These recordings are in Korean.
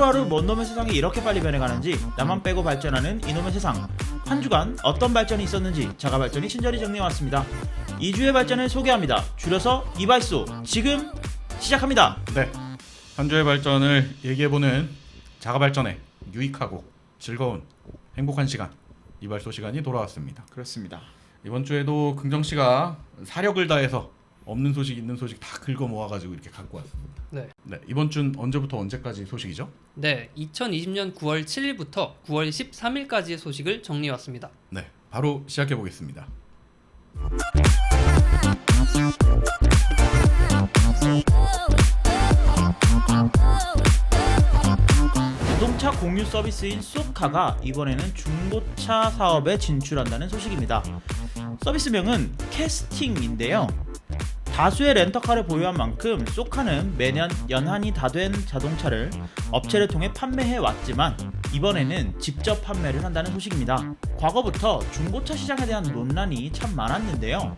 하루하루 뭔 놈의 세상이 이렇게 빨리 변해가는지 나만 빼고 발전하는 이놈의 세상. 한 주간 어떤 발전이 있었는지 자가발전이 친절히 정리해왔습니다. 2주의 발전을 소개합니다. 줄여서 이발소 지금 시작합니다. 네, 한 주의 발전을 얘기해보는 자가발전의 유익하고 즐거운 행복한 시간, 이발소 시간이 돌아왔습니다. 그렇습니다. 이번 주에도 긍정씨가 사력을 다해서 없는 소식 있는 소식 다 긁어 모아가지고 이렇게 갖고 왔습니다. 네. 이번 주는 언제부터 언제까지 소식이죠? 네, 2020년 9월 7일부터 9월 13일까지의 소식을 정리해왔습니다. 네, 바로 시작해 보겠습니다. 자동차 공유 서비스인 쏘카가 이번에는 중고차 사업에 진출한다는 소식입니다. 서비스명은 캐스팅인데요. 다수의 렌터카를 보유한 만큼 쏘카는 매년 연한이 다 된 자동차를 업체를 통해 판매해 왔지만 이번에는 직접 판매를 한다는 소식입니다. 과거부터 중고차 시장에 대한 논란이 참 많았는데요.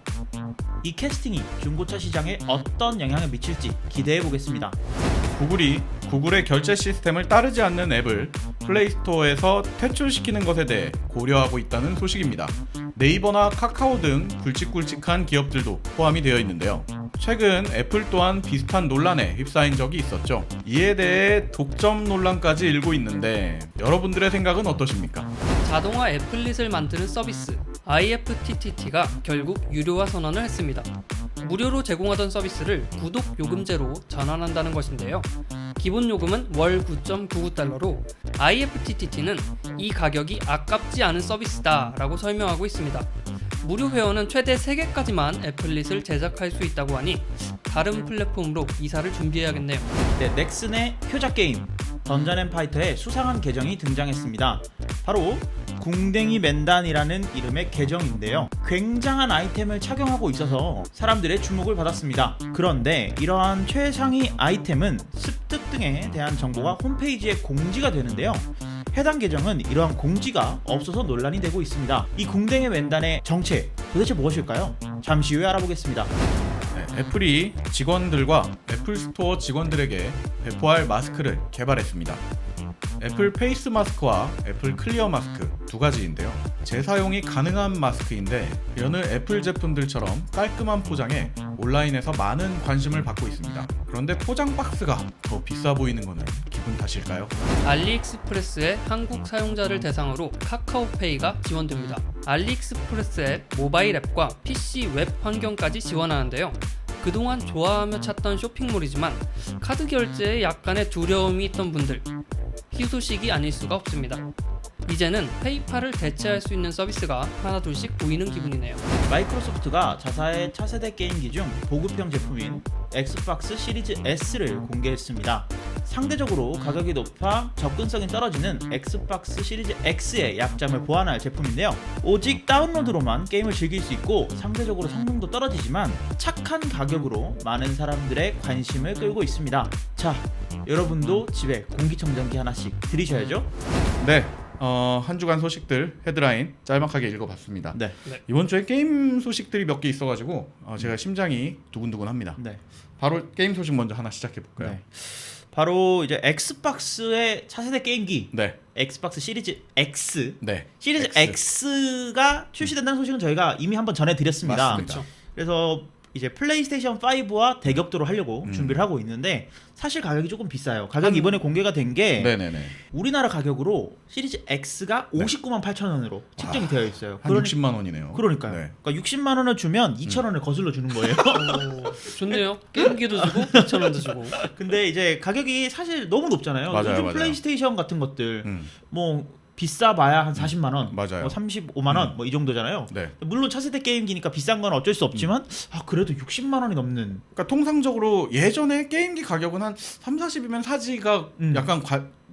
이 캐스팅이 중고차 시장에 어떤 영향을 미칠지 기대해 보겠습니다. 구글이 구글의 결제 시스템을 따르지 않는 앱을 플레이스토어에서 퇴출시키는 것에 대해 고려하고 있다는 소식입니다. 네이버나 카카오 등 굵직굵직한 기업들도 포함이 되어 있는데요. 최근 애플 또한 비슷한 논란에 휩싸인 적이 있었죠. 이에 대해 독점 논란까지 일고 있는데 여러분들의 생각은 어떠십니까? 자동화 애플릿을 만드는 서비스 IFTTT가 결국 유료화 선언을 했습니다. 무료로 제공하던 서비스를 구독 요금제로 전환한다는 것인데요. 기본 요금은 월 9.99달러로 IFTTT는 이 가격이 아깝지 않은 서비스다 라고 설명하고 있습니다. 무료 회원은 최대 3개까지만 애플릿을 제작할 수 있다고 하니 다른 플랫폼으로 이사를 준비해야겠네요. 네, 넥슨의 효자 게임 던전앤파이터의 수상한 계정이 등장했습니다. 바로 궁뎅이 맨단이라는 이름의 계정인데요. 굉장한 아이템을 착용하고 있어서 사람들의 주목을 받았습니다. 그런데 이러한 최상위 아이템은 습득 등에 대한 정보가 홈페이지에 공지가 되는데요. 해당 계정은 이러한 공지가 없어서 논란이 되고 있습니다. 이 궁뎅이 맨단의 정체 도대체 무엇일까요? 잠시 후에 알아보겠습니다. 네, 애플이 직원들과 애플 스토어 직원들에게 배포할 마스크를 개발했습니다. 애플 페이스 마스크와 애플 클리어 마스크 두 가지인데요. 재사용이 가능한 마스크인데 여느 애플 제품들처럼 깔끔한 포장에 온라인에서 많은 관심을 받고 있습니다. 그런데 포장 박스가 더 비싸 보이는 것은 기분 탓일까요? 알리익스프레스의 한국 사용자를 대상으로 카카오페이가 지원됩니다. 알리익스프레스 앱, 모바일 앱과 PC 웹 환경까지 지원하는데요. 그동안 좋아하며 찾던 쇼핑몰이지만 카드 결제에 약간의 두려움이 있던 분들, 희소식이 아닐 수가 없습니다. 이제는 페이팔을 대체할 수 있는 서비스가 하나둘씩 보이는 기분이네요. 마이크로소프트가 자사의 차세대 게임기 중 보급형 제품인 엑스박스 시리즈 S를 공개했습니다. 상대적으로 가격이 높아 접근성이 떨어지는 엑스박스 시리즈 X의 약점을 보완할 제품인데요. 오직 다운로드로만 게임을 즐길 수 있고 상대적으로 성능도 떨어지지만 착한 가격으로 많은 사람들의 관심을 끌고 있습니다. 자, 여러분도 집에 공기청정기 하나씩 들이셔야죠. 네, 한 주간 소식들 헤드라인 짤막하게 읽어봤습니다. 네. 이번 주에 게임 소식들이 몇 개 있어가지고 제가 심장이 두근두근합니다. 네. 바로 게임 소식 먼저 하나 시작해볼까요? 네. 바로 이제 엑스박스의 차세대 게임기 네. 엑스박스 시리즈 X 네. 시리즈 X가 출시된다는 소식은 저희가 이미 한번 전해드렸습니다. 맞습니다. 그래서 이제 플레이스테이션 5와 대격도로 하려고 준비를 하고 있는데 사실 가격이 조금 비싸요. 가격이 이번에 공개가 된 게 네네네. 우리나라 가격으로 시리즈 X가 59만 8천 원으로 책정이 되어 있어요. 한 60만 원이네요. 그러니까요. 네. 그러니까 60만 원을 주면 2천 원을 거슬러 주는 거예요. 좋네요. 게임기도 주고 2,000원도 주고. 근데 이제 가격이 사실 너무 높잖아요. 맞아요, 요즘 맞아요. 플레이스테이션 같은 것들 뭐 비싸봐야 한 40만 원, 맞아요. 뭐 35만 원, 뭐 이 정도잖아요. 네. 물론 차세대 게임기니까 비싼 건 어쩔 수 없지만 그래도 60만 원이 넘는. 그러니까 통상적으로 예전에 게임기 가격은 한 3, 40이면 사지가 약간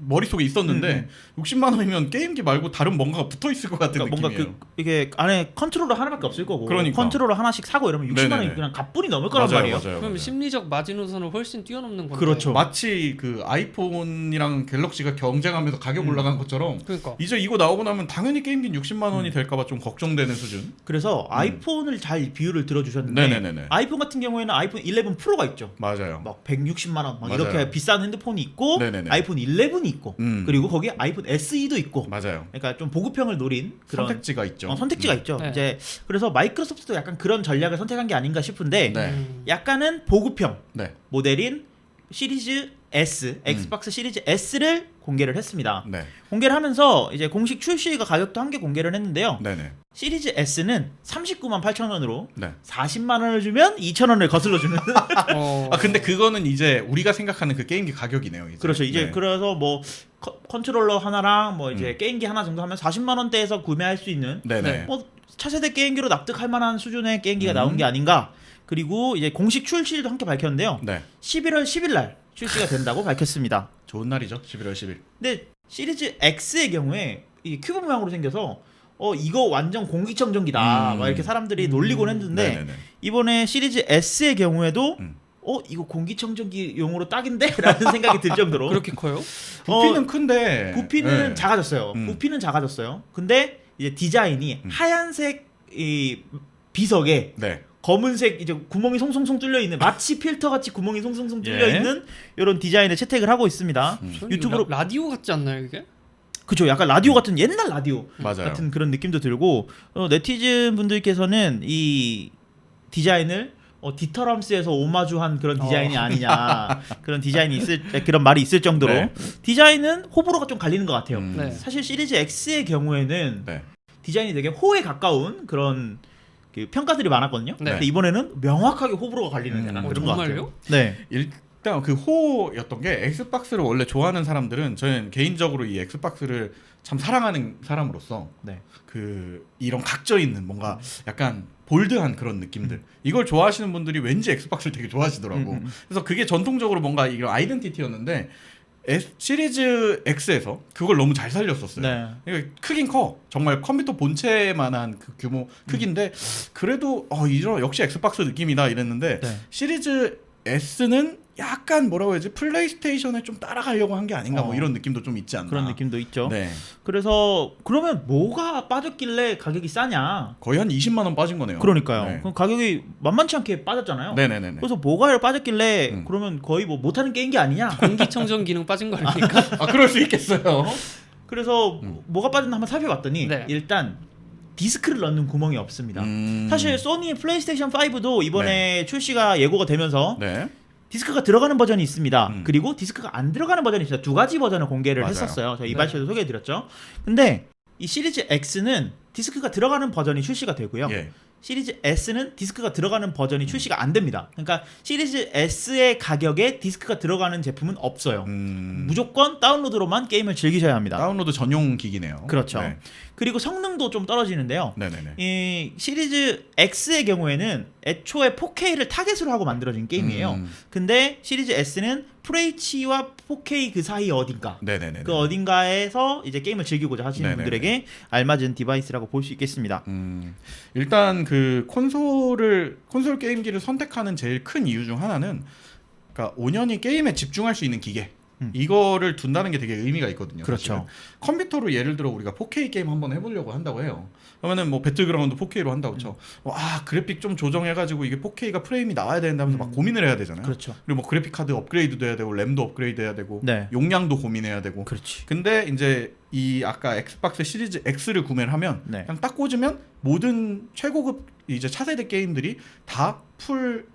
머릿속에 있었는데 60만 원이면 게임기 말고 다른 뭔가가 붙어 있을 것 같은 그러니까 느낌이에요. 뭔가 이게 안에 컨트롤러 하나밖에 없을 거고 그러니까. 컨트롤러 하나씩 사고 이러면 60만 원이 네네네. 그냥 가뿐히 넘을 거란 맞아요, 말이에요. 맞아요, 그럼 맞아요. 심리적 마지노선을 훨씬 뛰어넘는 건데. 그렇죠. 마치 그 아이폰이랑 갤럭시가 경쟁하면서 가격 올라간 것처럼 그러니까. 이제 이거 나오고 나면 당연히 게임기는 60만 원이 될까봐 좀 걱정되는 수준. 그래서 아이폰을 잘 비율을 들어주셨는데 네네네네. 아이폰 같은 경우에는 아이폰 11 프로가 있죠. 맞아요. 막 160만 원 막 맞아요. 이렇게 비싼 핸드폰이 있고 네네네. 아이폰 11이 있고 음. 그리고 거기에 아이폰 SE도 있고 맞아요. 그러니까 좀 보급형을 노린 그런 선택지가 있죠. 선택지가 있죠. 네. 이제 그래서 마이크로소프트도 약간 그런 전략을 선택한 게 아닌가 싶은데 네. 약간은 보급형 네. 모델인 시리즈 S, 엑스박스 시리즈 S를 공개를 했습니다. 네. 공개를 하면서 이제 공식 출시가 가격도 함께 공개를 했는데요. 네네. 시리즈 S는 39만 8천 원으로 네. 40만 원을 주면 2천 원을 거슬러 주는. 어, 아 근데 그거는 이제 우리가 생각하는 그 게임기 가격이네요. 이제. 그렇죠. 이제 네. 그래서 뭐 컨트롤러 하나랑 뭐 이제 게임기 하나 정도 하면 40만 원대에서 구매할 수 있는 네네. 네. 뭐 차세대 게임기로 납득할 만한 수준의 게임기가 나온 게 아닌가. 그리고 이제 공식 출시일도 함께 밝혔는데요. 네. 11월 10일 날 출시가 된다고 밝혔습니다. 좋은 날이죠. 11월 10일. 근데 시리즈 X의 경우에 이 큐브 모양으로 생겨서 이거 완전 공기청정기다 막 이렇게 사람들이 놀리곤 했는데 네네네. 이번에 시리즈 S의 경우에도 이거 공기청정기용으로 딱인데? 라는 생각이 들 정도로 그렇게 커요? 부피는 큰데 부피는 네. 작아졌어요. 부피는 작아졌어요. 근데 이제 디자인이 하얀색 이 비석에 네. 검은색 이제 구멍이 송송송 뚫려 있는 마치 필터 같이 구멍이 송송송 뚫려 예. 있는 이런 디자인을 채택을 하고 있습니다. 저는 유튜브로 라디오 같지 않나요 이게? 그죠? 약간 라디오 같은 옛날 라디오 맞아요. 같은 그런 느낌도 들고 네티즌 분들께서는 이 디자인을 디터럼스에서 오마주한 그런 디자인이 아니냐 그런 디자인이 있을 그런 말이 있을 정도로 네. 디자인은 호불호가 좀 갈리는 것 같아요. 네. 사실 시리즈 X의 경우에는 네. 디자인이 되게 호에 가까운 그런 그 평가들이 많았거든요. 네. 근데 이번에는 명확하게 호불호가 갈리는 약간 그런 것 정말요? 같아요. 네. 일단 그 호였던 게 엑스박스를 원래 좋아하는 사람들은 저는 개인적으로 이 엑스박스를 참 사랑하는 사람으로서 네. 그 이런 각져 있는 뭔가 약간 볼드한 그런 느낌들 이걸 좋아하시는 분들이 왠지 엑스박스를 되게 좋아하시더라고. 그래서 그게 전통적으로 뭔가 이런 아이덴티티였는데 시리즈 X에서 그걸 너무 잘 살렸었어요. 네. 이거 크긴 커. 정말 컴퓨터 본체만한 그 규모 크기인데 그래도 이런 역시 엑스박스 느낌이다 이랬는데 네. 시리즈 S는 약간 뭐라고 해야지 플레이스테이션에 좀 따라가려고 한 게 아닌가 뭐 이런 느낌도 좀 있지 않나. 그런 느낌도 있죠. 네. 그래서 그러면 뭐가 빠졌길래 가격이 싸냐? 거의 한 20만 원 빠진 거네요. 그러니까요. 네. 그럼 가격이 만만치 않게 빠졌잖아요. 네네네. 그래서 뭐가 빠졌길래 그러면 거의 뭐 못하는 게임기 아니냐? 공기청정 기능 빠진 거 아닙니까? 아 그럴 수 있겠어요. 그래서 뭐가 빠졌나 한번 살펴봤더니 네. 일단 디스크를 넣는 구멍이 없습니다. 사실 소니 플레이스테이션 5도 이번에 출시가 예고가 되면서 네. 디스크가 들어가는 버전이 있습니다. 그리고 디스크가 안 들어가는 버전이 있어요. 두 가지 버전을 공개를 맞아요. 했었어요. 저희 이발쇼도 소개해드렸죠. 근데 이 시리즈 X는 디스크가 들어가는 버전이 출시가 되고요. 예. 시리즈 S는 디스크가 들어가는 버전이 출시가 안 됩니다. 그러니까 시리즈 S의 가격에 디스크가 들어가는 제품은 없어요. 무조건 다운로드로만 게임을 즐기셔야 합니다. 다운로드 전용 기기네요. 그렇죠. 네. 그리고 성능도 좀 떨어지는데요. 네네네. 이 시리즈 X의 경우에는 애초에 4K를 타겟으로 하고 만들어진 게임이에요. 근데 시리즈 S는 FHD와 4K 그 사이 어딘가 네네네. 그 어딘가에서 이제 게임을 즐기고자 하시는 네네네. 분들에게 알맞은 디바이스라고 볼 수 있겠습니다. 일단 그 콘솔 게임기를 선택하는 제일 큰 이유 중 하나는 그러니까 5년이 게임에 집중할 수 있는 기계 이거를 둔다는 게 되게 의미가 있거든요. 그렇죠. 사실은. 컴퓨터로 예를 들어 우리가 4K 게임 한번 해보려고 한다고 해요. 그러면은 뭐 배틀그라운드 4K로 한다고 쳐. 그래픽 좀 조정해가지고 이게 4K가 프레임이 나와야 된다면서 막 고민을 해야 되잖아요. 그렇죠. 그리고 뭐 그래픽 카드 업그레이드도 해야 되고 램도 업그레이드해야 되고 네. 용량도 고민해야 되고. 그렇지. 근데 이제 이 아까 엑스박스 시리즈 X를 구매를 하면 네. 그냥 딱 꽂으면 모든 최고급 이제 차세대 게임들이 다 풀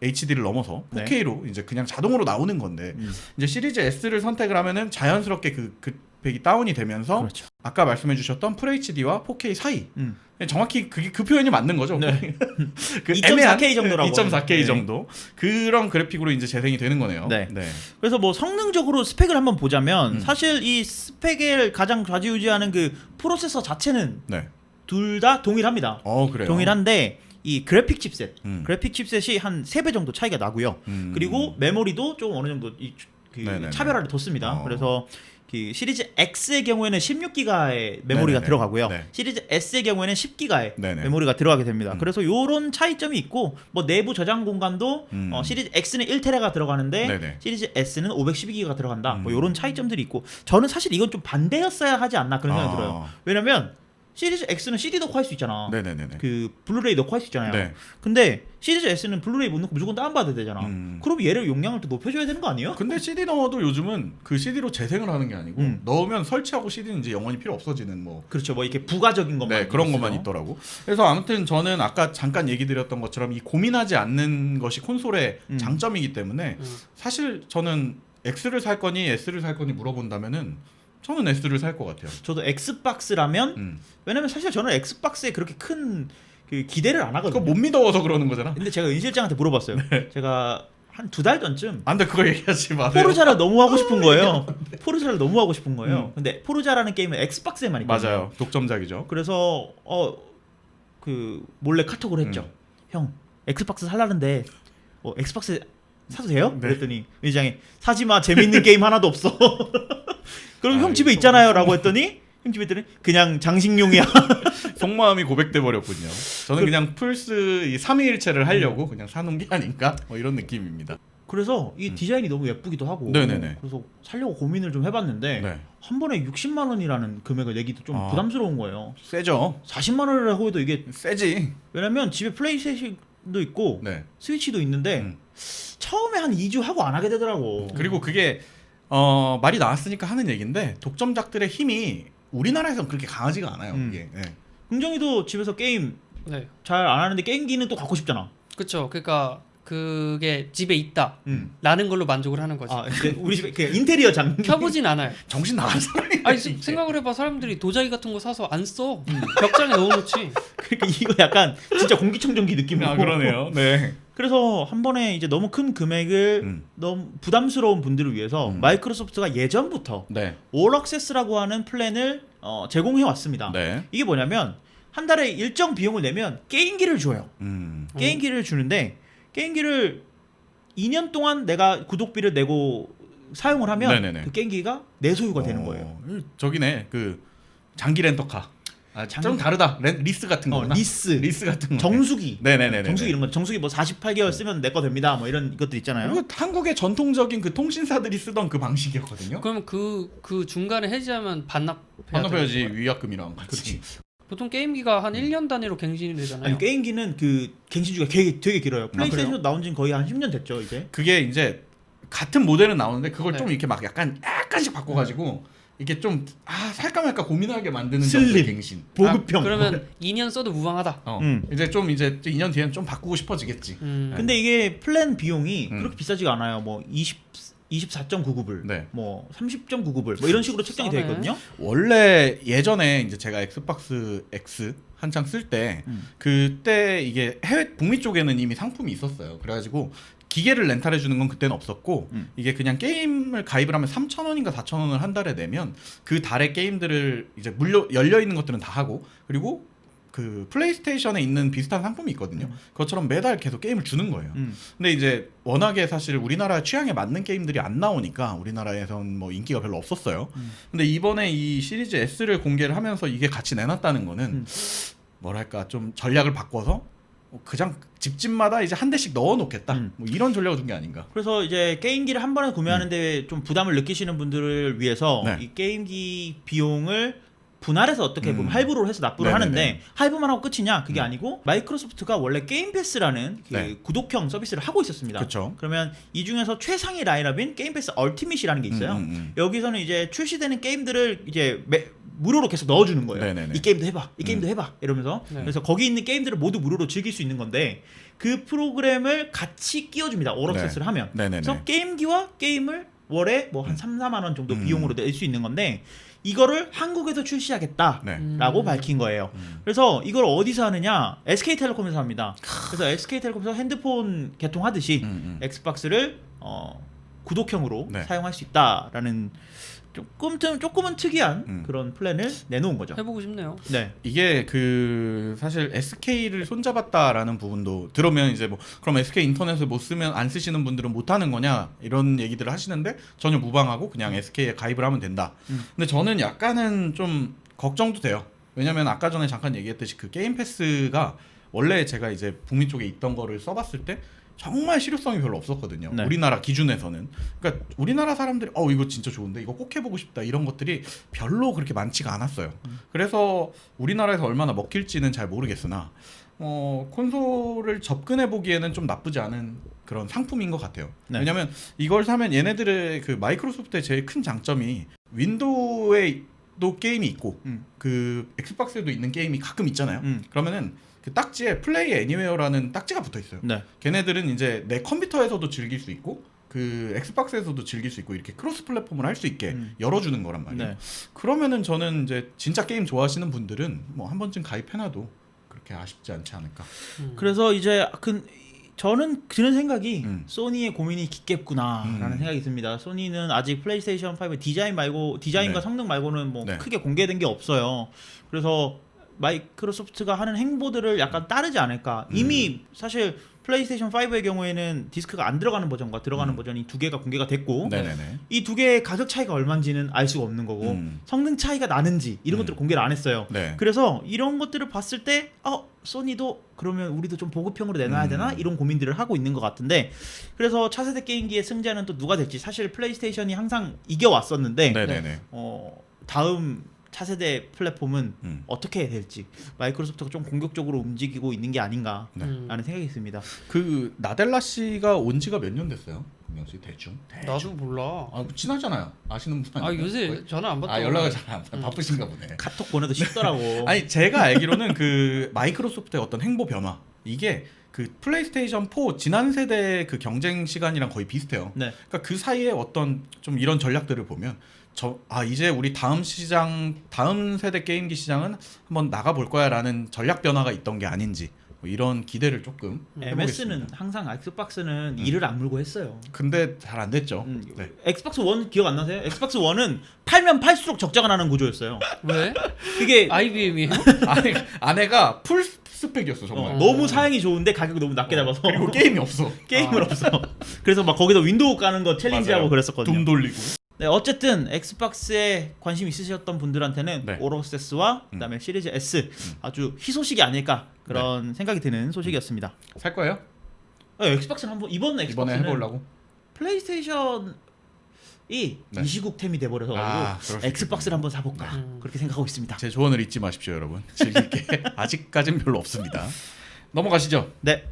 HD를 넘어서 4K로 이제 그냥 자동으로 나오는 건데 이제 시리즈 S를 선택을 하면은 자연스럽게 그 백이 다운이 되면서 그렇죠. 아까 말씀해주셨던 FHD와 4K 사이 정확히 그게 그 표현이 맞는 거죠. 네. 그 2.4K 정도라고 2.4K 네. 정도 그런 그래픽으로 이제 재생이 되는 거네요. 네. 그래서 뭐 성능적으로 스펙을 한번 보자면 사실 이 스펙을 가장 좌지우지하는 그 프로세서 자체는 네. 둘 다 동일합니다. 그래요. 동일한데 이 그래픽 칩셋, 그래픽 칩셋이 한 3배 정도 차이가 나고요. 그리고 메모리도 좀 어느 정도 네네네. 차별화를 뒀습니다. 그래서 그 시리즈 X의 경우에는 16기가의 메모리가 네네네. 들어가고요. 네. 시리즈 S의 경우에는 10기가의 네네. 메모리가 들어가게 됩니다. 그래서 요런 차이점이 있고 뭐 내부 저장 공간도 시리즈 X는 1TB가 들어가는데 네네. 시리즈 S는 512기가 들어간다. 뭐 요런 차이점들이 있고 저는 사실 이건 좀 반대였어야 하지 않나 그런 생각이 들어요. 왜냐면 시리즈 X는 CD 넣고 할 수 있잖아. 네네네네. 그 블루레이 넣고 할 수 있잖아요. 네. 근데 시리즈 S는 블루레이 못 넣고 무조건 다운받아야 되잖아. 그럼 얘를 용량을 또 높여줘야 되는 거 아니에요? 근데 CD 넣어도 요즘은 그 CD로 재생을 하는 게 아니고 넣으면 설치하고 CD는 이제 영원히 필요 없어지는 뭐 그렇죠. 뭐 이렇게 부가적인 것만 네, 그런 있어요. 것만 있더라고. 그래서 아무튼 저는 아까 잠깐 얘기 드렸던 것처럼 이 고민하지 않는 것이 콘솔의 장점이기 때문에 사실 저는 X를 살 거니 S를 살 거니 물어본다면은 저는 S를 살 것 같아요. 저도 엑스박스라면 왜냐면 사실 저는 엑스박스에 그렇게 큰 그 기대를 안 그거 하거든요. 못 믿어서 그러는 거잖아. 근데 제가 은 실장한테 물어봤어요. 제가 한 2달 전쯤 안 돼, 그거 얘기하지 마세요. 포르자를 너무 하고 싶은 거예요. 포르자를 너무 하고 싶은 거예요. 근데 포르자라는 게임은 엑스박스에만 있거든요. 맞아요. 독점작이죠. 그래서 그 몰래 카톡을 했죠. 형 엑스박스 살라는데 엑스박스 사도 돼요? 네. 그랬더니 의장이 사지 마, 재밌는 게임 하나도 없어. 그럼 형 집에 있잖아요라고 했더니 형 집에 있더니 그냥 장식용이야. 속마음이 고백돼 버렸군요. 저는 그냥 플스 이 삼위일체를 하려고 그냥 사놓은 게 아닌가 뭐 이런 느낌입니다. 그래서 이 디자인이 너무 예쁘기도 하고 네네네. 그래서 살려고 고민을 좀 해봤는데 네. 한 번에 60만 원이라는 금액을 내기도 좀 부담스러운 거예요. 세죠. 40만 원을 하고 해도 이게 세지. 왜냐면 집에 플레이스테이션도 있고 네. 스위치도 있는데 처음에 한 2주 하고 안 하게 되더라고. 그리고 그게 말이 나왔으니까 하는 얘기인데 독점작들의 힘이 우리나라에서는 그렇게 강하지가 않아요. 그게. 네. 긍정이도 집에서 게임 네. 잘 안 하는데 게임기는 또 갖고 싶잖아. 그렇죠. 그러니까 그게 집에 있다. 음. 라는 걸로 만족을 하는 거지. 아, 근데 우리 집에 그 인테리어 장 켜보진 않아요. 정신 나간 사람이. 아니 생각을 해봐. 사람들이 도자기 같은 거 사서 안 써. 벽장에 넣어놓지. 그러니까 이거 약간 진짜 공기청정기 느낌이고. 아, 그러네요. 네. 그래서 한 번에 이제 너무 큰 금액을 너무 부담스러운 분들을 위해서 마이크로소프트가 예전부터 네. 올 액세스라고 하는 플랜을 제공해 왔습니다. 네. 이게 뭐냐면 한 달에 일정 비용을 내면 게임기를 줘요. 음. 게임기를 주는데 게임기를 2년 동안 내가 구독비를 내고 사용을 하면 네네네. 그 게임기가 내 소유가 되는 거예요. 저기네. 그 장기 렌터카. 좀 다르다. 리스 같은 거구나. 리스 같은 거. 정수기. 네네네. 정수기 이런 거. 정수기 뭐 48개월 쓰면 내 거 됩니다. 뭐 이런 것들 있잖아요. 이거 한국의 전통적인 그 통신사들이 쓰던 그 방식이었거든요. 그러면 그 중간에 해지하면 반납해야지 위약금이랑 같이. 그렇지. 보통 게임기가 한 1년 단위로 갱신이 되잖아요. 아니 게임기는 그 갱신주가 되게 길어요. 플레이스테이션 나온 지는 거의 한 10년 됐죠, 이제. 그게 이제 같은 모델은 나오는데 그걸 네. 좀 이렇게 막 약간씩 바꿔가지고 이게 좀 살까 말까 고민하게 만드는 슬림. 정도의 갱신. 보급형. 그러면 2년 써도 무방하다. 이제 2년 뒤에는 좀 바꾸고 싶어지겠지. 근데 이게 플랜 비용이 음. 그렇게 비싸지가 않아요. 뭐 24.99불, 네. 뭐 30.99불, 뭐 이런 식으로 책정이 되어 싸네. 있거든요. 원래 예전에 이제 제가 엑스박스 X 한창 쓸 때 그때 이게 해외 북미 쪽에는 이미 상품이 있었어요. 그래가지고 기계를 렌탈해 주는 건 그때는 없었고 이게 그냥 게임을 가입을 하면 3,000원인가 4,000원을 한 달에 내면 그 달에 게임들을 이제 열려 있는 것들은 다 하고 그리고 그 플레이스테이션에 있는 비슷한 상품이 있거든요. 그것처럼 매달 계속 게임을 주는 거예요. 근데 이제 워낙에 사실 우리나라 취향에 맞는 게임들이 안 나오니까 우리나라에선 뭐 인기가 별로 없었어요. 근데 이번에 이 시리즈 S를 공개를 하면서 이게 같이 내놨다는 거는 뭐랄까 좀 전략을 바꿔서 그냥 집집마다 이제 한 대씩 넣어놓겠다. 뭐 이런 전략을 둔 게 아닌가. 그래서 이제 게임기를 한 번에 구매하는데 좀 부담을 느끼시는 분들을 위해서 네. 이 게임기 비용을 분할해서 어떻게 보면 할부로 해서 납부를 네네네. 하는데 할부만 하고 끝이냐? 그게 아니고 마이크로소프트가 원래 게임 패스라는 그 네. 구독형 서비스를 하고 있었습니다. 그쵸. 그러면 이 중에서 최상위 라인업인 게임 패스 얼티밋이라는 게 있어요. 여기서는 이제 출시되는 게임들을 이제 무료로 계속 넣어주는 거예요. 네네네. 이 게임도 해봐, 이 게임도 해봐 이러면서 네. 그래서 거기 있는 게임들을 모두 무료로 즐길 수 있는 건데 그 프로그램을 같이 끼워줍니다. 올 액세스를 하면. 네네네. 그래서 게임기와 게임을 월에 뭐 한 3-4만 원 정도 비용으로 낼 수 있는 건데 이거를 한국에서 출시하겠다라고 네. 밝힌 거예요. 그래서 이걸 어디서 하느냐? SK텔레콤에서 합니다. 그래서 SK텔레콤에서 핸드폰 개통하듯이 엑스박스를 구독형으로 네. 사용할 수 있다라는 조금은 특이한 그런 플랜을 내놓은 거죠. 해보고 싶네요. 네. 이게 그 사실 SK를 손잡았다라는 부분도 들으면 이제 뭐 그럼 SK 인터넷을 못 쓰면 안 쓰시는 분들은 못 하는 거냐 이런 얘기들을 하시는데 전혀 무방하고 그냥 SK에 가입을 하면 된다. 근데 저는 약간은 좀 걱정도 돼요. 왜냐면 아까 전에 잠깐 얘기했듯이 그 게임 패스가 원래 제가 이제 북미 쪽에 있던 거를 써봤을 때 정말 실효성이 별로 없었거든요. 네. 우리나라 기준에서는. 그러니까 우리나라 사람들이 이거 진짜 좋은데 이거 꼭 해보고 싶다 이런 것들이 별로 그렇게 많지가 않았어요. 그래서 우리나라에서 얼마나 먹힐지는 잘 모르겠으나 콘솔을 접근해 보기에는 좀 나쁘지 않은 그런 상품인 것 같아요. 네. 왜냐면 이걸 사면 얘네들의 그 마이크로소프트의 제일 큰 장점이 윈도우에도 게임이 있고 그 엑스박스에도 있는 게임이 가끔 있잖아요. 그러면은 그 딱지에 플레이 애니웨어라는 딱지가 붙어 있어요. 네. 걔네들은 이제 내 컴퓨터에서도 즐길 수 있고 그 엑스박스에서도 즐길 수 있고 이렇게 크로스 플랫폼을 할 수 있게 열어주는 거란 말이에요. 네. 그러면은 저는 이제 진짜 게임 좋아하시는 분들은 뭐 한 번쯤 가입해놔도 그렇게 아쉽지 않지 않을까. 그래서 이제 저는 드는 생각이 음. 소니의 고민이 깊겠구나라는 생각이 듭니다. 소니는 아직 플레이스테이션 5의 디자인과 네. 성능 말고는 뭐 네. 크게 공개된 게 없어요. 그래서 마이크로소프트가 하는 행보들을 약간 따르지 않을까. 이미 사실 플레이스테이션 5의 경우에는 디스크가 안 들어가는 버전과 들어가는 버전이 두 개가 공개가 됐고 네네네. 이 두 개의 가격 차이가 얼마인지는 알 수가 없는 거고 성능 차이가 나는지 이런 것들을 공개를 안 했어요. 네. 그래서 이런 것들을 봤을 때 소니도 그러면 우리도 좀 보급형으로 내놔야 되나 이런 고민들을 하고 있는 것 같은데 그래서 차세대 게임기의 승자는 또 누가 될지 사실 플레이스테이션이 항상 이겨왔었는데 네네네. 다음 차세대 플랫폼은 음. 어떻게 될지 마이크로소프트가 좀 공격적으로 움직이고 있는 게 아닌가라는 생각이 있습니다. 그 나델라 씨가 온 지가 몇 년 됐어요? 분명 씨 대충. 나도 몰라. 친하잖아요. 아시는 분 아니에요? 요새 전화 안 받더라고. 연락을 잘 안 바쁘신가 보네. 카톡 보내도 쉽더라고. 아니 제가 알기로는 그 마이크로소프트의 어떤 행보 변화 이게 그 플레이스테이션 4 지난 세대 그 경쟁 시간이랑 거의 비슷해요. 네. 그러니까 그 사이에 어떤 좀 이런 전략들을 보면 이제 우리 다음 세대 게임기 시장은 한번 나가 볼 거야라는 전략 변화가 있던 게 아닌지 뭐 이런 기대를 조금 MS는 해보겠습니다. 항상 엑스박스는 이를 안 물고 했어요. 근데 잘 안 됐죠. 네. 엑스박스 1 기억 안 나세요? 엑스박스 1은 팔면 팔수록 적자가 나는 구조였어요. 왜? 그게 IBM이에요? 아내가 풀 스펙이었어 정말. 너무 사양이 좋은데 가격이 너무 낮게 잡아서 그리고 게임이 없어. 게임을 없어. 그래서 막 거기서 윈도우 까는 거 챌린지하고 맞아요. 그랬었거든요. 돈 돌리고. 네, 어쨌든 엑스박스에 관심 있으셨던 분들한테는 네. 오로세스와 그다음에 시리즈 S 아주 희소식이 아닐까 그런 생각이 드는 소식이었습니다. 살 거예요? 엑스박스는 한번 이번에 이번에 엑스박스는 해보려고. 플레이스테이션이 이 시국템이 돼버려서 그럴 수 엑스박스를 한번 사볼까 그렇게 생각하고 있습니다. 제 조언을 잊지 마십시오, 여러분. 즐길 게 아직까진 별로 없습니다. 넘어가시죠. 네,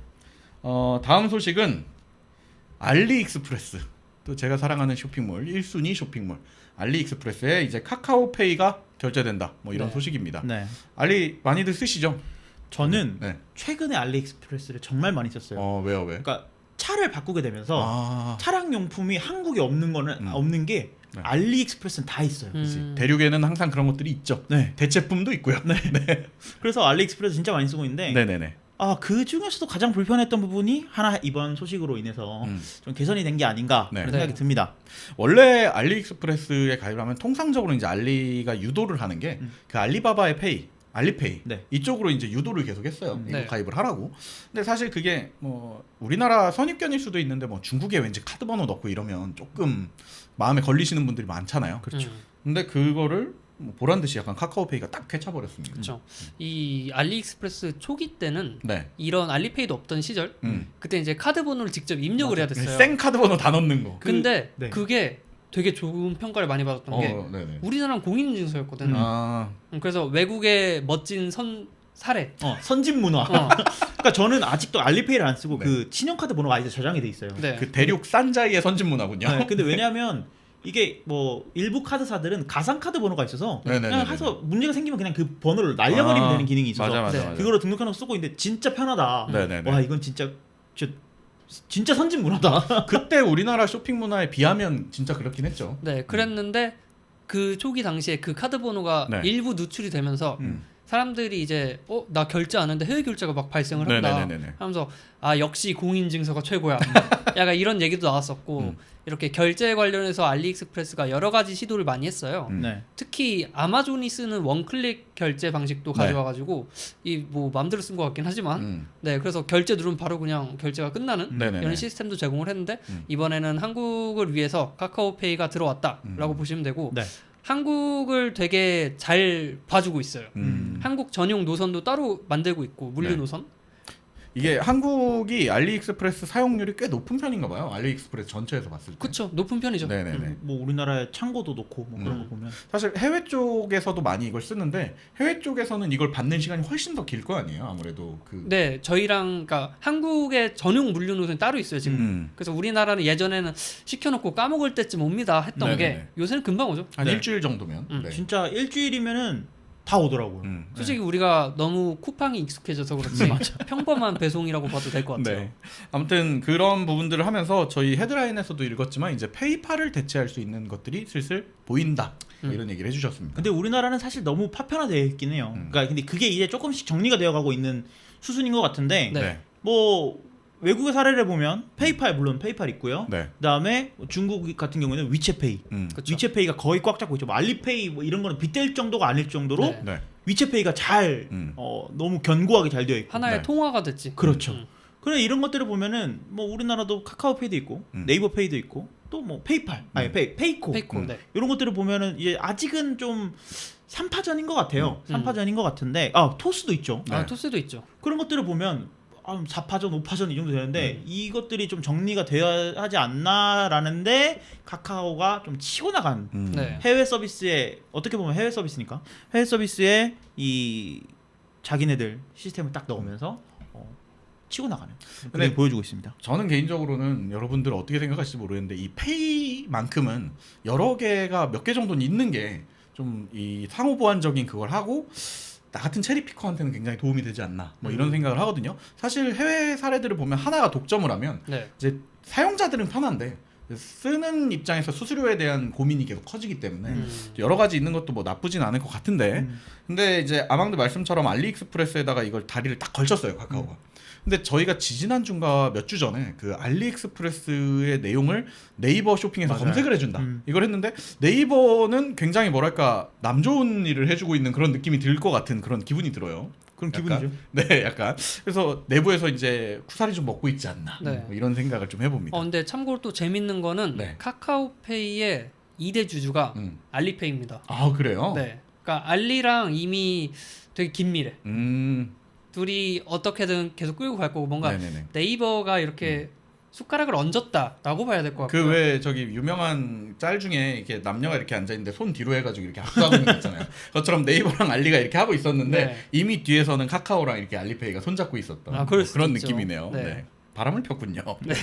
다음 소식은 알리익스프레스. 또 제가 사랑하는 쇼핑몰 1순위 쇼핑몰 알리익스프레스에 이제 카카오페이가 결제된다. 뭐 이런 네. 소식입니다. 네. 알리 많이들 쓰시죠? 저는 네. 최근에 알리익스프레스를 정말 많이 썼어요. 왜요? 그러니까 차를 바꾸게 되면서 아, 차량 용품이 한국에 없는 거는 없는 게 네. 알리익스프레스는 다 있어요. 대륙에는 항상 그런 것들이 있죠. 네. 대체품도 있고요. 네. 그래서 알리익스프레스 진짜 많이 쓰고 있는데 네네네. 그 중에서도 가장 불편했던 부분이 하나 이번 소식으로 인해서 좀 개선이 된 게 아닌가 네. 그런 생각이 네. 듭니다. 원래 알리익스프레스에 가입을 하면 통상적으로 이제 알리가 유도를 하는 게 그 알리바바의 페이, 알리페이 네. 이쪽으로 이제 유도를 계속 했어요. 이거 네. 가입을 하라고. 근데 사실 그게 뭐 우리나라 선입견일 수도 있는데 뭐 중국에 왠지 카드 번호 넣고 이러면 조금 마음에 걸리시는 분들이 많잖아요. 그렇죠. 근데 그거를 뭐 보란 듯이 약간 카카오페이가 딱 캐쳐버렸습니다. 그렇죠. 이 알리익스프레스 초기 때는 네. 이런 알리페이도 없던 시절 그때 이제 카드 번호를 직접 입력을 해야 됐어요. 생 카드 번호 다 넣는 거. 근데 네. 그게 되게 좋은 평가를 많이 받았던 게 네네. 우리나라는 공인인증서였거든. 아, 그래서 외국의 멋진 사례. 선진 문화. 그러니까 저는 아직도 알리페이를 안 쓰고 네. 그 신용카드 번호가 아직 저장이 돼 있어요. 네. 그 대륙 산자이의 선진 문화군요. 네, 근데 왜냐하면 이게 뭐 일부 카드사들은 가상 카드 번호가 있어서 네네네네. 그냥 해서 문제가 생기면 그냥 그 번호를 날려버리면 되는 기능이 있어서 맞아. 그거로 등록해놓고 쓰고 있는데 진짜 편하다. 네네네. 와 이건 진짜 선진 문화다. 그때 우리나라 쇼핑 문화에 비하면 진짜 그렇긴 했죠. 네, 그랬는데 그 초기 당시에 그 카드 번호가 네. 일부 누출이 되면서 사람들이 이제 나 결제 안 했는데 해외 결제가 막 발생을 한다 네네네네. 하면서 역시 공인증서가 최고야. 약간 이런 얘기도 나왔었고 이렇게 결제 관련해서 알리익스프레스가 여러 가지 시도를 많이 했어요. 네. 특히 아마존이 쓰는 원클릭 결제 방식도 네. 가져와가지고 이 뭐 마음대로 쓴 것 같긴 하지만 네, 그래서 결제 누르면 바로 그냥 결제가 끝나는 네네네. 이런 시스템도 제공을 했는데 이번에는 한국을 위해서 카카오페이가 들어왔다라고 보시면 되고 네. 한국을 되게 잘 봐주고 있어요. 음. 한국 전용 노선도 따로 만들고 있고 물류 네. 노선. 이게 한국이 알리익스프레스 사용률이 꽤 높은 편인가 봐요. 알리익스프레스 전체에서 봤을 때. 그쵸, 높은 편이죠. 네네네. 뭐 우리나라에 창고도 놓고 뭐 그런 거 보면 사실 해외 쪽에서도 많이 이걸 쓰는데 해외 쪽에서는 이걸 받는 시간이 훨씬 더 길 거 아니에요. 아무래도 그. 네, 저희랑 그러니까 한국의 전용 물류 노선이 따로 있어요 지금. 그래서 우리나라는 예전에는 시켜놓고 까먹을 때쯤 옵니다 했던 네네네. 게 요새는 금방 오죠. 한 네. 일주일 정도면. 네. 진짜 일주일이면은 다 오더라고요. 솔직히 우리가 너무 쿠팡이 익숙해져서 그렇지 평범한 배송이라고 봐도 될 것 같아요. 네. 아무튼 그런 부분들을 하면서 저희 헤드라인에서도 읽었지만 이제 페이팔을 대체할 수 있는 것들이 슬슬 보인다. 뭐 이런 얘기를 해주셨습니다. 근데 우리나라는 사실 너무 파편화되어 있긴 해요. 그러니까 근데 그게 이제 조금씩 정리가 되어가고 있는 수순인 것 같은데 네. 뭐 외국의 사례를 보면 페이팔 물론 페이팔 있고요. 네. 그다음에 중국 같은 경우에는 위챗페이. 그쵸. 위챗페이가 거의 꽉 잡고 있죠. 뭐 알리페이 뭐 이런 거는 빗댈 정도가 아닐 정도로 네. 네. 위챗페이가 잘 너무 견고하게 잘 되어 있고. 하나의 네. 통화가 됐지. 그렇죠. 그래 이런 것들을 보면은 뭐 우리나라도 카카오페이도 있고 네이버페이도 있고 또 뭐 페이팔, 아니 페이코, 페이코. 네. 이런 것들을 보면은 이제 아직은 좀 3파전인 것 같아요. 3파전인 것 같은데 토스도 있죠. 아 네. 토스도 있죠. 그런 것들을 보면 4파전, 5파전 이 정도 되는데 이것들이 좀 정리가 되어야 하지 않나라는데 카카오가 좀 치고 나간 네. 해외 서비스에 어떻게 보면 해외 서비스니까 해외 서비스에 이 자기네들 시스템을 딱 넣으면서 치고 나가는 그런 근데 보여주고 있습니다. 저는 개인적으로는 여러분들 어떻게 생각하실지 모르겠는데 이 페이만큼은 여러 개가 몇 개 정도는 있는 게 좀 이 상호 보완적인 그걸 하고 나 같은 체리 피커한테는 굉장히 도움이 되지 않나 뭐 이런 생각을 하거든요. 사실 해외 사례들을 보면 하나가 독점을 하면 네. 이제 사용자들은 편한데 쓰는 입장에서 수수료에 대한 고민이 계속 커지기 때문에 여러 가지 있는 것도 뭐 나쁘진 않을 것 같은데 근데 이제 아망드 말씀처럼 알리익스프레스에다가 이걸 다리를 딱 걸쳤어요 카카오가. 근데 저희가 지지난주인가 몇 주 전에 그 알리익스프레스의 내용을 네이버 쇼핑에서 맞아요. 검색을 해준다 이걸 했는데 네이버는 굉장히 뭐랄까 남 좋은 일을 해주고 있는 그런 느낌이 들 것 같은 그런 기분이 들어요. 그런 약간? 기분이죠. 네, 약간 그래서 내부에서 이제 쿠사리 좀 먹고 있지 않나 네. 뭐 이런 생각을 좀 해봅니다. 근데 참고로 또 재밌는 거는 네. 카카오페이의 2대 주주가 알리페이입니다. 아 그래요? 네. 그러니까 알리랑 이미 되게 긴 미래. 둘이 어떻게든 계속 끌고 갈 거고 뭔가 네네네. 네이버가 이렇게 숟가락을 얹었다라고 봐야 될 것 같고요. 그 왜 저기 유명한 짤 중에 이렇게 남녀가 이렇게 앉아 있는데 손 뒤로 해가지고 이렇게 합수하고 있는 거 있잖아요. 그것처럼 네이버랑 알리가 이렇게 하고 있었는데 네. 이미 뒤에서는 카카오랑 이렇게 알리페이가 손잡고 있었던 아, 그럴 수도 그런 있죠. 느낌이네요. 네. 네. 바람을 폈군요. 네.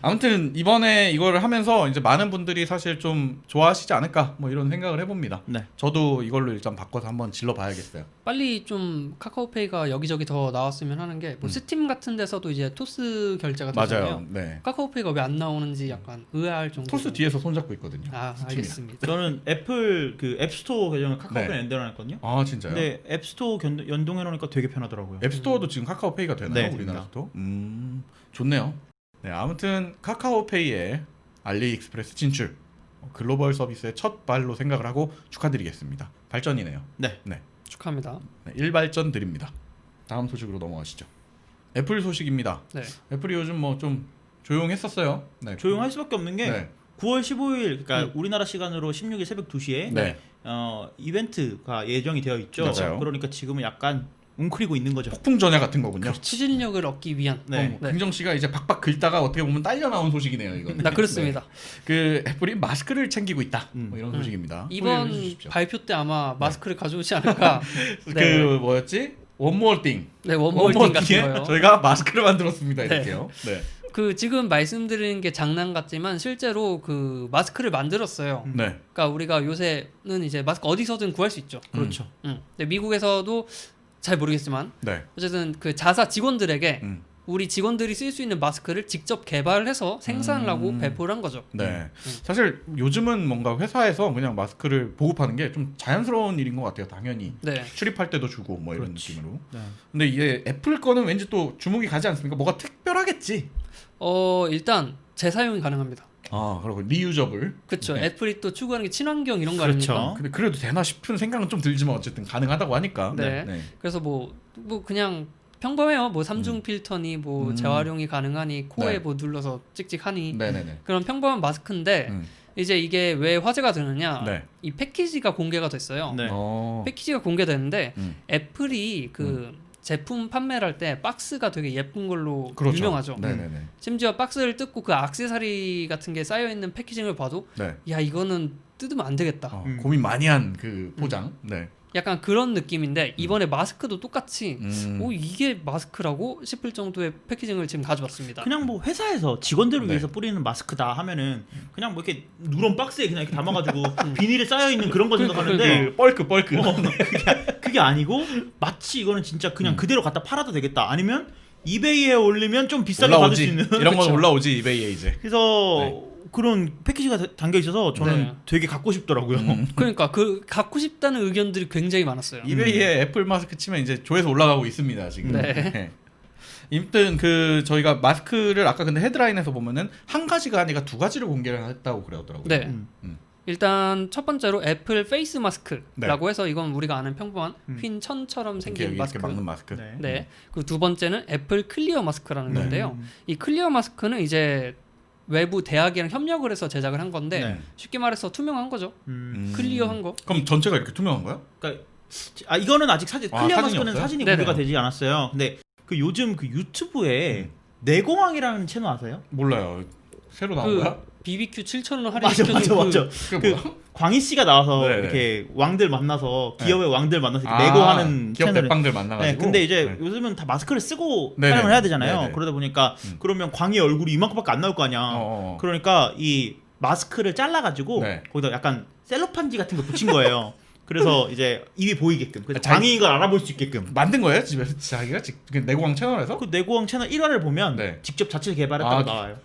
아무튼 이번에 이걸 하면서 이제 많은 분들이 사실 좀 좋아하시지 않을까 뭐 이런 생각을 해봅니다. 네. 저도 이걸로 일단 바꿔서 한번 질러봐야겠어요. 빨리 좀 카카오페이가 여기저기 더 나왔으면 하는 게 뭐 스팀 같은 데서도 이제 토스 결제가 되잖아요. 맞아요. 네. 카카오페이가 왜 안 나오는지 약간 의아할 정도. 토스 뒤에서 손잡고 있거든요. 아 스팀이랑. 알겠습니다. 저는 애플 그 앱스토어 계정을 카카오페이 네. 연동해놨거든요. 아 진짜요? 근데 앱스토어 연동해놓으니까 되게 편하더라고요. 앱스토어도 지금 카카오페이가 되나요? 네, 우리나라 됩니다. 스토어? 좋네요. 네, 아무튼 카카오페이의 알리익스프레스 진출 글로벌 서비스의 첫 발로 생각을 하고 축하드리겠습니다. 발전이네요. 네. 축하합니다. 네, 1발전 드립니다. 다음 소식으로 넘어가시죠. 애플 소식입니다. 네. 애플이 요즘 뭐 좀 조용했었어요. 네. 조용할 수밖에 없는 게 네. 9월 15일 그러니까 우리나라 시간으로 16일 새벽 2시에 네. 이벤트가 예정이 되어 있죠. 맞아요. 그러니까 지금은 약간 웅크리고 있는 거죠. 폭풍 전야 같은 거군요. 추진력을 얻기 위한. 네. 네. 긍정 씨가 이제 박박 긁다가 어떻게 보면 딸려 나온 소식이네요. 이거. 나 그렇습니다. 그 애플이 마스크를 챙기고 있다. 뭐 이런 소식입니다. 이번 소개해 주십시오. 발표 때 아마 마스크를 가져오지 않을까. 그 뭐였지? One More Thing. 네, 원몰팅 같은 에 거요. 저희가 마스크를 만들었습니다. 네. 이렇게요. 네. 그 지금 말씀드리는 게 장난 같지만 실제로 그 마스크를 만들었어요. 네. 그러니까 우리가 요새는 이제 마스크 어디서든 구할 수 있죠. 그렇죠. 근데 미국에서도 잘 모르겠지만 네. 어쨌든 그 자사 직원들에게 음. 우리 직원들이 쓸 수 있는 마스크를 직접 개발해서 생산을 하고 배포를 한 거죠. 네. 사실 요즘은 뭔가 회사에서 그냥 마스크를 보급하는 게 좀 자연스러운 일인 것 같아요. 당연히. 네. 출입할 때도 주고 뭐 이런 그렇지. 느낌으로. 네. 근데 이게 애플 거는 왠지 또 주목이 가지 않습니까? 뭐가 특별하겠지. 일단 재사용이 가능합니다. 아, 그리고 리유저블. 그렇죠. 네. 애플이 또 추구하는 게 친환경 이런 거 그렇죠. 아닙니까? 근데 그래도 되나 싶은 생각은 좀 들지만 어쨌든 가능하다고 하니까. 네. 그래서 뭐 그냥 평범해요. 뭐 삼중 필터니 뭐 재활용이 가능하니 코에 네. 뭐 눌러서 찍찍하니 네네네. 그런 평범한 마스크인데 이제 이게 왜 화제가 되느냐? 네. 이 패키지가 공개가 됐어요. 네. 어. 패키지가 공개됐는데 음. 애플이 그 제품 판매를 할 때 박스가 되게 예쁜 걸로 그렇죠. 유명하죠. 네네네. 심지어 박스를 뜯고 그 액세서리 같은 게 쌓여 있는 패키징을 봐도 네. 야 이거는 뜯으면 안 되겠다. 고민 많이 한 그 포장. 네. 약간 그런 느낌인데 이번에 마스크도 똑같이 오 이게 마스크라고 싶을 정도의 패키징을 지금 가져왔습니다. 그냥 뭐 회사에서 직원들을 네. 위해서 뿌리는 마스크다 하면은 그냥 뭐 이렇게 누런 박스에 그냥 이렇게 담아가지고 비닐에 쌓여 있는 그런 거 생각하는데 뻘크. 그게 아니고 마치 이거는 진짜 그냥 그대로 갖다 팔아도 되겠다. 아니면 이베이에 올리면 좀 비싸게 받을 수 있는 이런 건 그쵸. 올라오지 이베이에 이제. 그래서 그런 패키지가 담겨 있어서 저는 네. 되게 갖고 싶더라고요. 그러니까 그 갖고 싶다는 의견들이 굉장히 많았어요. 이베이에 애플 마스크 치면 이제 조회수 올라가고 있습니다 지금. 네. 아무튼 그 저희가 마스크를 아까 근데 헤드라인에서 보면은 한 가지가 아니라 두 가지를 공개를 했다고 그러더라고요. 네. 음. 일단 첫 번째로 애플 페이스 마스크라고 네. 해서 이건 우리가 아는 평범한 휜 천처럼 이렇게 생긴 여기 마스크. 이렇게 막는 마스크. 네. 네. 그 두 번째는 애플 클리어 마스크라는 네. 건데요. 이 클리어 마스크는 이제 외부 대학이랑 협력을 해서 제작을 한 건데 네. 쉽게 말해서 투명한 거죠. 음. 클리어한 거. 그럼 전체가 이렇게 투명한 거야? 그러니까 이거는 아직 사진 아, 클리어 사진이 마스크는 없어요? 사진이 네네. 공개가 되지 않았어요. 근데 그 요즘 그 유튜브에 내공항이라는 채널 아세요? 몰라요. 새로 나온 거야? 그 BBQ 7,000원 맞아 할인시켜준 맞아 그 맞아. 그게 그 뭐야? 광희 씨가 나와서 네네. 이렇게 왕들 만나서 네. 기업의 왕들 만나서 이렇게 내고하는 기업 채널을. 대빵들 네, 만나가지고. 근데 이제 네. 요즘은 다 마스크를 쓰고 네네. 촬영을 해야 되잖아요. 네네. 그러다 보니까 그러면 광희 얼굴이 이만큼밖에 안 나올 거 아니야. 어. 그러니까 이 마스크를 잘라가지고 네. 거기다 약간 셀로판지 같은 거 붙인 거예요. 그래서 이제 입이 보이게끔, 그래서 자기- 광희인 걸 알아볼 수 있게끔. 만든 거예요 집에서 자기가 그 내고왕 채널에서? 그 내고왕 채널 1화를 보면 네. 직접 자체 개발했다고 아, 나와요.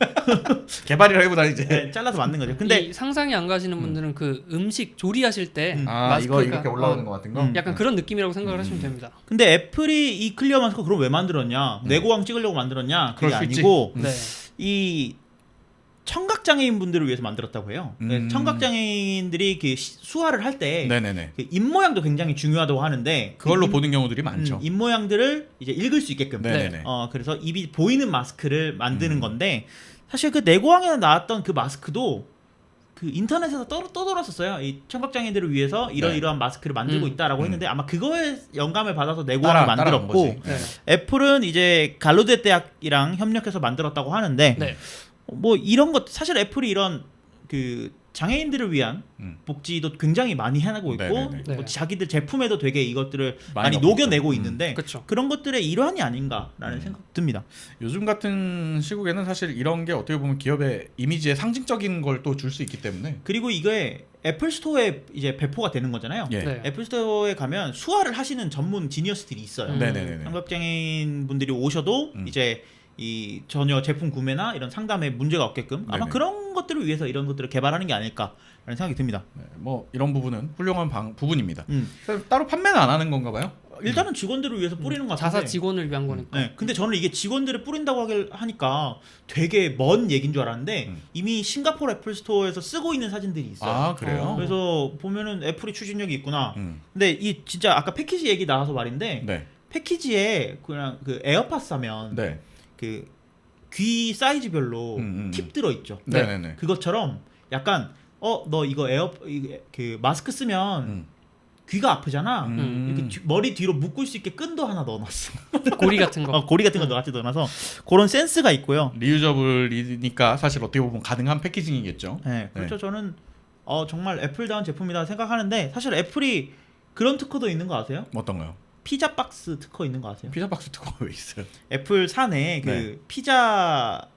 개발이라기보다 이제. 네, 잘라서 만든 거죠. 근데 이 상상이 안 가시는 분들은 그 음식 조리하실 때 아 이거 마스크가 이렇게 올라오는 거 같은 거. 약간 그런 느낌이라고 생각을 하시면 됩니다. 근데 애플이 이 클리어 마스크 그럼 왜 만들었냐? 내고왕 찍으려고 만들었냐? 그게 그럴 수 있지. 아니고 네. 이 청각 장애인 분들을 위해서 만들었다고 해요. 네, 청각 장애인들이 그 수화를 할 때 네네네. 입 모양도 굉장히 중요하다고 하는데 그걸로 그 보는 경우들이 많죠. 입 모양들을 이제 읽을 수 있게끔. 네네네. 그래서 입이 보이는 마스크를 만드는 건데 사실 그 내고왕에 나왔던 그 마스크도 그 인터넷에서 떠돌았었어요. 이 청각 장애인들을 위해서 이러이러한 마스크를 만들고 있다라고 했는데 아마 그거에 영감을 받아서 내고왕을 따라한 만들었고 거지. 네. 애플은 이제 갈로데 대학이랑 협력해서 만들었다고 하는데 네. 뭐 이런 것 사실 애플이 이런 그 장애인들을 위한 음. 복지도 굉장히 많이 해나고 있고 네네네. 네. 뭐 자기들 제품에도 되게 이것들을 많이 많이 넣고 녹여내고 있죠. 있는데 그렇죠. 그런 것들의 일환이 아닌가라는 생각 듭니다. 요즘 같은 시국에는 사실 이런 게 어떻게 보면 기업의 이미지에 상징적인 걸 또 줄 수 있기 때문에. 그리고 이게 애플 스토어에 이제 배포가 되는 거잖아요. 예. 네. 애플 스토어에 가면 수화를 하시는 전문 지니어스들이 있어요. 네네네. 청각장애인 분들이 오셔도 이제 이 전혀 제품 구매나 이런 상담에 문제가 없게끔 아마 네네. 그런 것들을 위해서 이런 것들을 개발하는 게 아닐까라는 생각이 듭니다. 네, 뭐 이런 부분은 훌륭한 부분입니다. 음. 따로 판매는 안 하는 건가 봐요? 일단은 직원들을 위해서 뿌리는 것 같은데. 자사 직원을 위한 거니까. 네, 근데 저는 이게 직원들을 뿌린다고 하니까 되게 먼 얘기인 줄 알았는데 이미 싱가포르 애플 스토어에서 쓰고 있는 사진들이 있어요. 아 그래요? 그래서 보면은 애플이 추진력이 있구나. 음. 근데 이 진짜 아까 패키지 얘기 나와서 말인데 네. 패키지에 그냥 그 에어팟 사면 네. 그 귀 사이즈별로 팁 들어 있죠. 네네네. 그것처럼 약간 너 이거 그 마스크 쓰면 귀가 아프잖아. 이렇게 머리 뒤로 묶을 수 있게 끈도 하나 넣어놨어. 고리 같은 거. 고리 같은 거 같이 넣어놔서 그런 센스가 있고요. 리유저블이니까 사실 어떻게 보면 가능한 패키징이겠죠. 네, 그렇죠. 저는 정말 애플다운 제품이다 생각하는데 사실 애플이 그런 특허도 있는 거 아세요? 어떤가요? 피자 박스 특허 있는 거 아세요? 피자 박스 특허가 왜 있어요? 애플 산에 그 네. 피자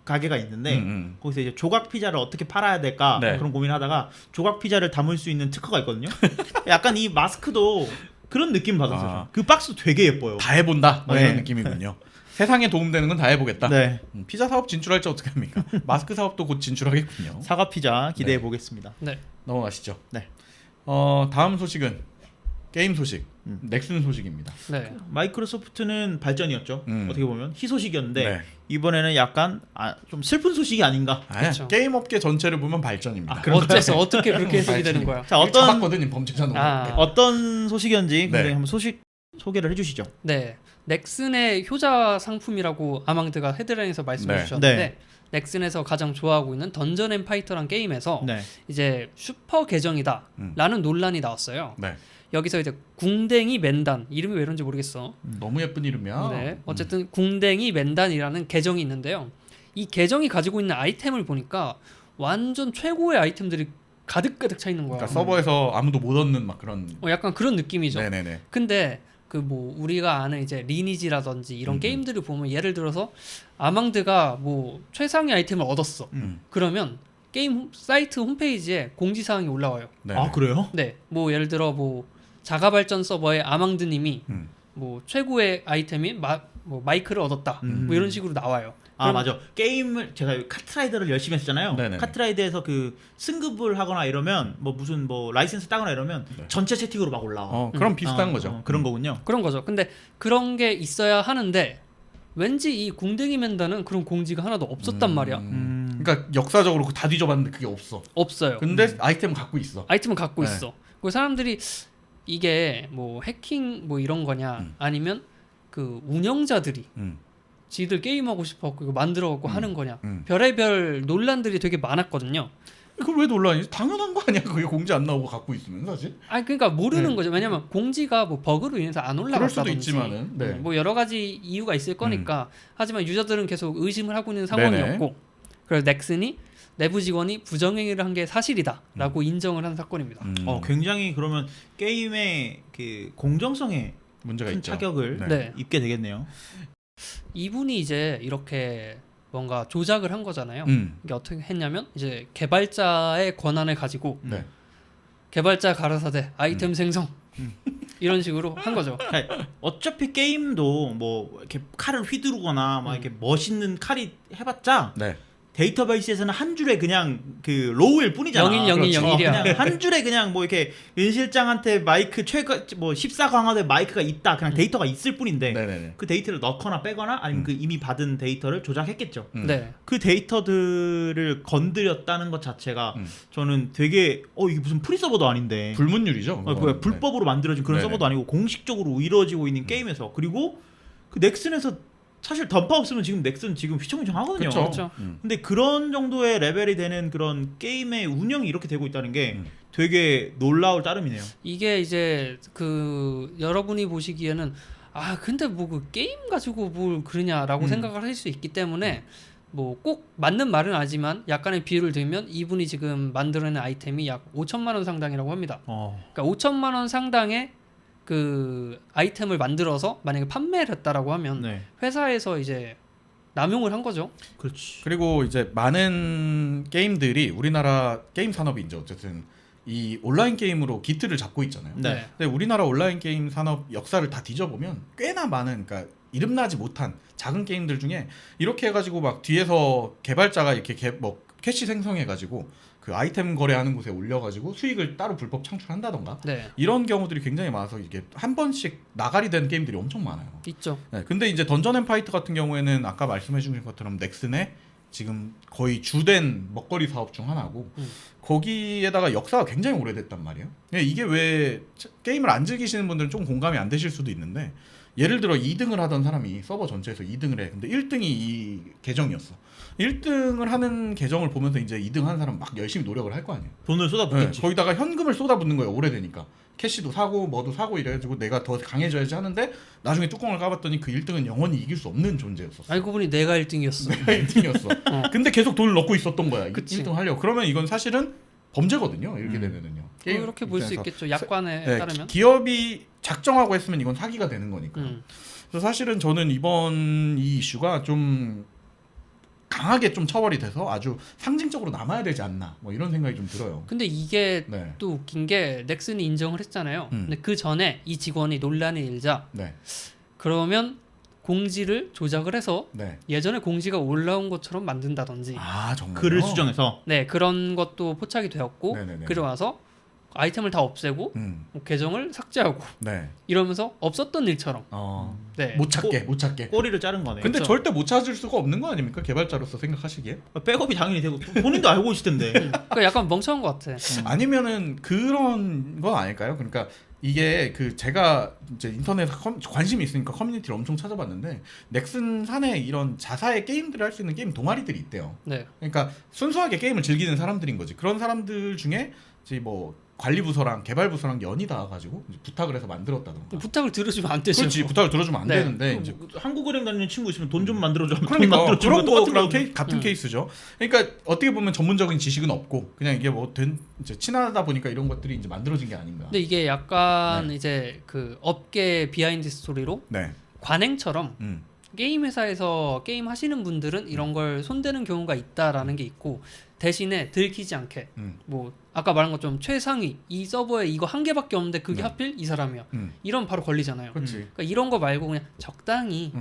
가게가 있는데 거기서 이제 조각 피자를 어떻게 팔아야 될까 네. 그런 고민하다가 조각 피자를 담을 수 있는 특허가 있거든요. 약간 이 마스크도 그런 느낌 받았어요. 아. 그 박스 되게 예뻐요. 다 해본다 뭐 네. 이런 느낌이군요. 세상에 도움되는 건 다 해보겠다. 네. 피자 사업 진출할지 어떻게 합니까? 마스크 사업도 곧 진출하겠군요. 사과 피자 기대해 보겠습니다. 네. 넘어가시죠. 네. 다음 소식은 게임 소식. 넥슨 소식입니다. 네. 마이크로소프트는 발전이었죠. 어떻게 보면 희소식이었는데 네. 이번에는 약간 좀 슬픈 소식이 아닌가. 아니야. 그렇죠. 게임 업계 전체를 보면 발전입니다. 어째서 어떻게 그렇게 해석이 되는 거야? 자, 어떤 잡았거든 범죄자 놈. 어떤 소식이었는지 굉장히 네. 한번 소식 소개를 해주시죠. 네. 넥슨의 효자 상품이라고 아망드가 헤드라인에서 말씀해 네. 주셨는데 네. 넥슨에서 가장 좋아하고 있는 던전 앤 파이터란 게임에서 네. 이제 슈퍼 계정이다라는 논란이 나왔어요. 네. 여기서 이제 궁뎅이 맨단 이름이 왜 이런지 모르겠어. 너무 예쁜 이름이야. 네, 어쨌든 궁뎅이 맨단이라는 계정이 있는데요. 이 계정이 가지고 있는 아이템을 보니까 완전 최고의 아이템들이 가득가득 차 있는 거야. 그러니까 서버에서 아무도 못 얻는 막 그런. 약간 그런 느낌이죠. 네네네. 근데 그 뭐 우리가 아는 이제 리니지라든지 이런 게임들을 보면 예를 들어서 아망드가 뭐 최상의 아이템을 얻었어. 그러면 게임 사이트 홈페이지에 공지사항이 올라와요. 네네. 아 그래요? 네, 뭐 예를 들어 뭐 자가발전 서버의 아망드님이 뭐 최고의 아이템인 뭐 마이크를 얻었다. 뭐 이런 식으로 나와요. 아 맞아. 게임을 제가 카트라이더를 열심히 했잖아요. 네네. 카트라이더에서 그 승급을 하거나 이러면 뭐 무슨 뭐 라이센스 따거나 이러면 네. 전체 채팅으로 막 올라와. 그럼 비슷한 거죠. 그런 거군요. 그런 거죠. 근데 그런 게 있어야 하는데 왠지 이 궁뎅이 맨다는 그런 공지가 하나도 없었단 말이야. 그러니까 역사적으로 다 뒤져봤는데 그게 없어. 없어요. 근데 아이템은 갖고 있어. 아이템은 갖고 네. 있어. 그 사람들이 이게 뭐 해킹 뭐 이런 거냐 아니면 그 운영자들이 지들 게임하고 싶어갖고 이거 만들어갖고 하는 거냐 별의별 논란들이 되게 많았거든요. 그걸 왜 논란이지? 당연한 거 아니야? 그게 공지 안 나오고 갖고 있으면 사실. 아니 그러니까 모르는 네. 거죠. 왜냐면 공지가 뭐 버그로 인해서 안 그럴 올라갔다든지 수도 있지만은. 네. 뭐 여러 가지 이유가 있을 거니까 하지만 유저들은 계속 의심을 하고 있는 상황이었고 그래서 넥슨이 내부 직원이 부정행위를 한 게 사실이다라고 인정을 한 사건입니다. 굉장히 그러면 게임의 그 공정성에 문제가 큰 있죠. 타격을 네. 네. 입게 되겠네요. 이분이 이제 이렇게 뭔가 조작을 한 거잖아요. 이게 어떻게 했냐면 이제 개발자의 권한을 가지고 네. 개발자 가라사대 아이템 생성 이런 식으로 한 거죠. 아니, 어차피 게임도 뭐 이렇게 칼을 휘두르거나 막 이렇게 멋있는 칼이 해봤자 네. 데이터베이스에서는 한 줄에 그냥 그 로우일 뿐이잖아. 0101 이야. 그냥 한 줄에 그냥 뭐 이렇게 윤 실장한테 마이크 최고 뭐 14강화된 마이크가 있다. 그냥 데이터가 있을 뿐인데 네네네. 그 데이터를 넣거나 빼거나 아니면 그 이미 받은 데이터를 조작했겠죠. 네. 그 데이터들을 건드렸다는 것 자체가 저는 되게 이게 무슨 프리 서버도 아닌데 불문율이죠. 뭐야, 불법으로 만들어진 그런 네네. 서버도 아니고 공식적으로 이루어지고 있는 게임에서 그리고 그 넥슨에서 사실 던파 없으면 지금 넥슨 지금 휘청휘청하거든요. 그렇죠. 근데 그런 정도의 레벨이 되는 그런 게임의 운영이 이렇게 되고 있다는 게 되게 놀라울 따름이네요. 이게 이제 그 여러분이 보시기에는 아 근데 뭐 그 게임 가지고 뭘 그러냐라고 생각을 하실 수 있기 때문에 뭐 꼭 맞는 말은 아니지만 약간의 비유를 들면 이분이 지금 만들어낸 아이템이 약 5천만 원 상당이라고 합니다. 그러니까 5천만 원 상당의 그 아이템을 만들어서 만약에 판매를 했다라고 하면 네, 회사에서 이제 남용을 한 거죠. 그렇지. 그리고 이제 많은 게임들이 우리나라 게임 산업이 이제 어쨌든 이 온라인 게임으로 기틀을 잡고 있잖아요. 네. 근데 우리나라 온라인 게임 산업 역사를 다 뒤져보면 꽤나 많은, 그러니까 이름나지 못한 작은 게임들 중에 이렇게 해가지고 막 뒤에서 개발자가 이렇게 뭐 캐시 생성해가지고 그 아이템 거래하는 곳에 올려가지고 수익을 따로 불법 창출한다던가 네, 이런 경우들이 굉장히 많아서 이게 한 번씩 나가리 된 게임들이 엄청 많아요. 있죠. 네, 근데 이제 던전 앤 파이트 같은 경우에는 아까 말씀해주신 것처럼 넥슨의 지금 거의 주된 먹거리 사업 중 하나고 거기에다가 역사가 굉장히 오래됐단 말이에요. 이게 왜 게임을 안 즐기시는 분들은 좀 공감이 안 되실 수도 있는데 예를 들어 2등을 하던 사람이 서버 전체에서 2등을 해. 근데 1등이 이 계정이었어. 1등을 하는 계정을 보면서 이제 2등 하는 사람 막 열심히 노력을 할 거 아니에요. 돈을 쏟아붓겠지. 거기다가 현금을 쏟아붓는 거예요. 오래되니까. 캐시도 사고 뭐도 사고 이래가지고 내가 더 강해져야지 하는데 나중에 뚜껑을 까봤더니 그 1등은 영원히 이길 수 없는 존재였었어. 알고 보니 내가 1등이었어. 1등이었어. 근데 계속 돈을 넣고 있었던 거야. 그치. 1등 하려고. 그러면 이건 사실은 범죄거든요. 이렇게 되면은요. 그렇게 볼 수 입장에서. 있겠죠. 약관에 네, 따르면. 기업이 작정하고 했으면 이건 사기가 되는 거니까. 그래서 사실은 저는 이번 이 이슈가 좀 강하게 좀 처벌이 돼서 아주 상징적으로 남아야 되지 않나 뭐 이런 생각이 좀 들어요. 근데 이게 네. 또 웃긴 게 넥슨이 인정을 했잖아요. 근데 그 전에 이 직원이 논란이 일자 네. 그러면 공지를 조작을 해서 네. 예전에 공지가 올라온 것처럼 만든다든지 아 정말. 글을 수정해서 네 그런 것도 포착이 되었고 네네네. 그리고 와서 아이템을 다 없애고 뭐 계정을 삭제하고 네. 이러면서 없었던 일처럼 네. 못 찾게. 꼬리를 자른 거네. 근데 그렇죠. 절대 못 찾을 수가 없는 거 아닙니까? 개발자로서 생각하시기에? 백업이 당연히 되고 본인도 알고 있을 텐데. 그러니까 약간 멍청한 것 같아. 아니면은 그런 건 아닐까요? 그러니까 이게 그 제가 이제 인터넷에 관심이 있으니까 커뮤니티를 엄청 찾아봤는데 넥슨 산에 이런 자사의 게임들을 할 수 있는 게임 동아리들이 있대요. 네. 그러니까 순수하게 게임을 즐기는 사람들인 거지. 그런 사람들 중에 이제 뭐 관리 부서랑 개발 부서랑 연이 닿아가지고 이제 부탁을 해서 만들었다던가. 부탁을 들어주면 안 되죠. 그렇지, 부탁을 들어주면 안 네. 되는데 이제 한국은행 다니는 친구 있으면 돈 좀 만들어줘. 돈 그러니까 만들어주면 그런 거 똑같은 그런 거. 같은 케이스죠. 그러니까 어떻게 보면 전문적인 지식은 없고 그냥 이게 뭐 이제 친하다 보니까 이런 것들이 이제 만들어진 게 아닌가. 근데 이게 약간 네. 이제 그 업계 비하인드 스토리로 네. 관행처럼 음. 게임 회사에서 게임 하시는 분들은 이런 걸 손대는 경우가 있다라는 게 있고 대신에 들키지 않게 뭐 아까 말한 것처럼 최상위 이 서버에 이거 한 개밖에 없는데 그게 네. 하필 이 사람이야. 이런 바로 걸리잖아요. 그렇지. 그러니까 이런 거 말고 그냥 적당히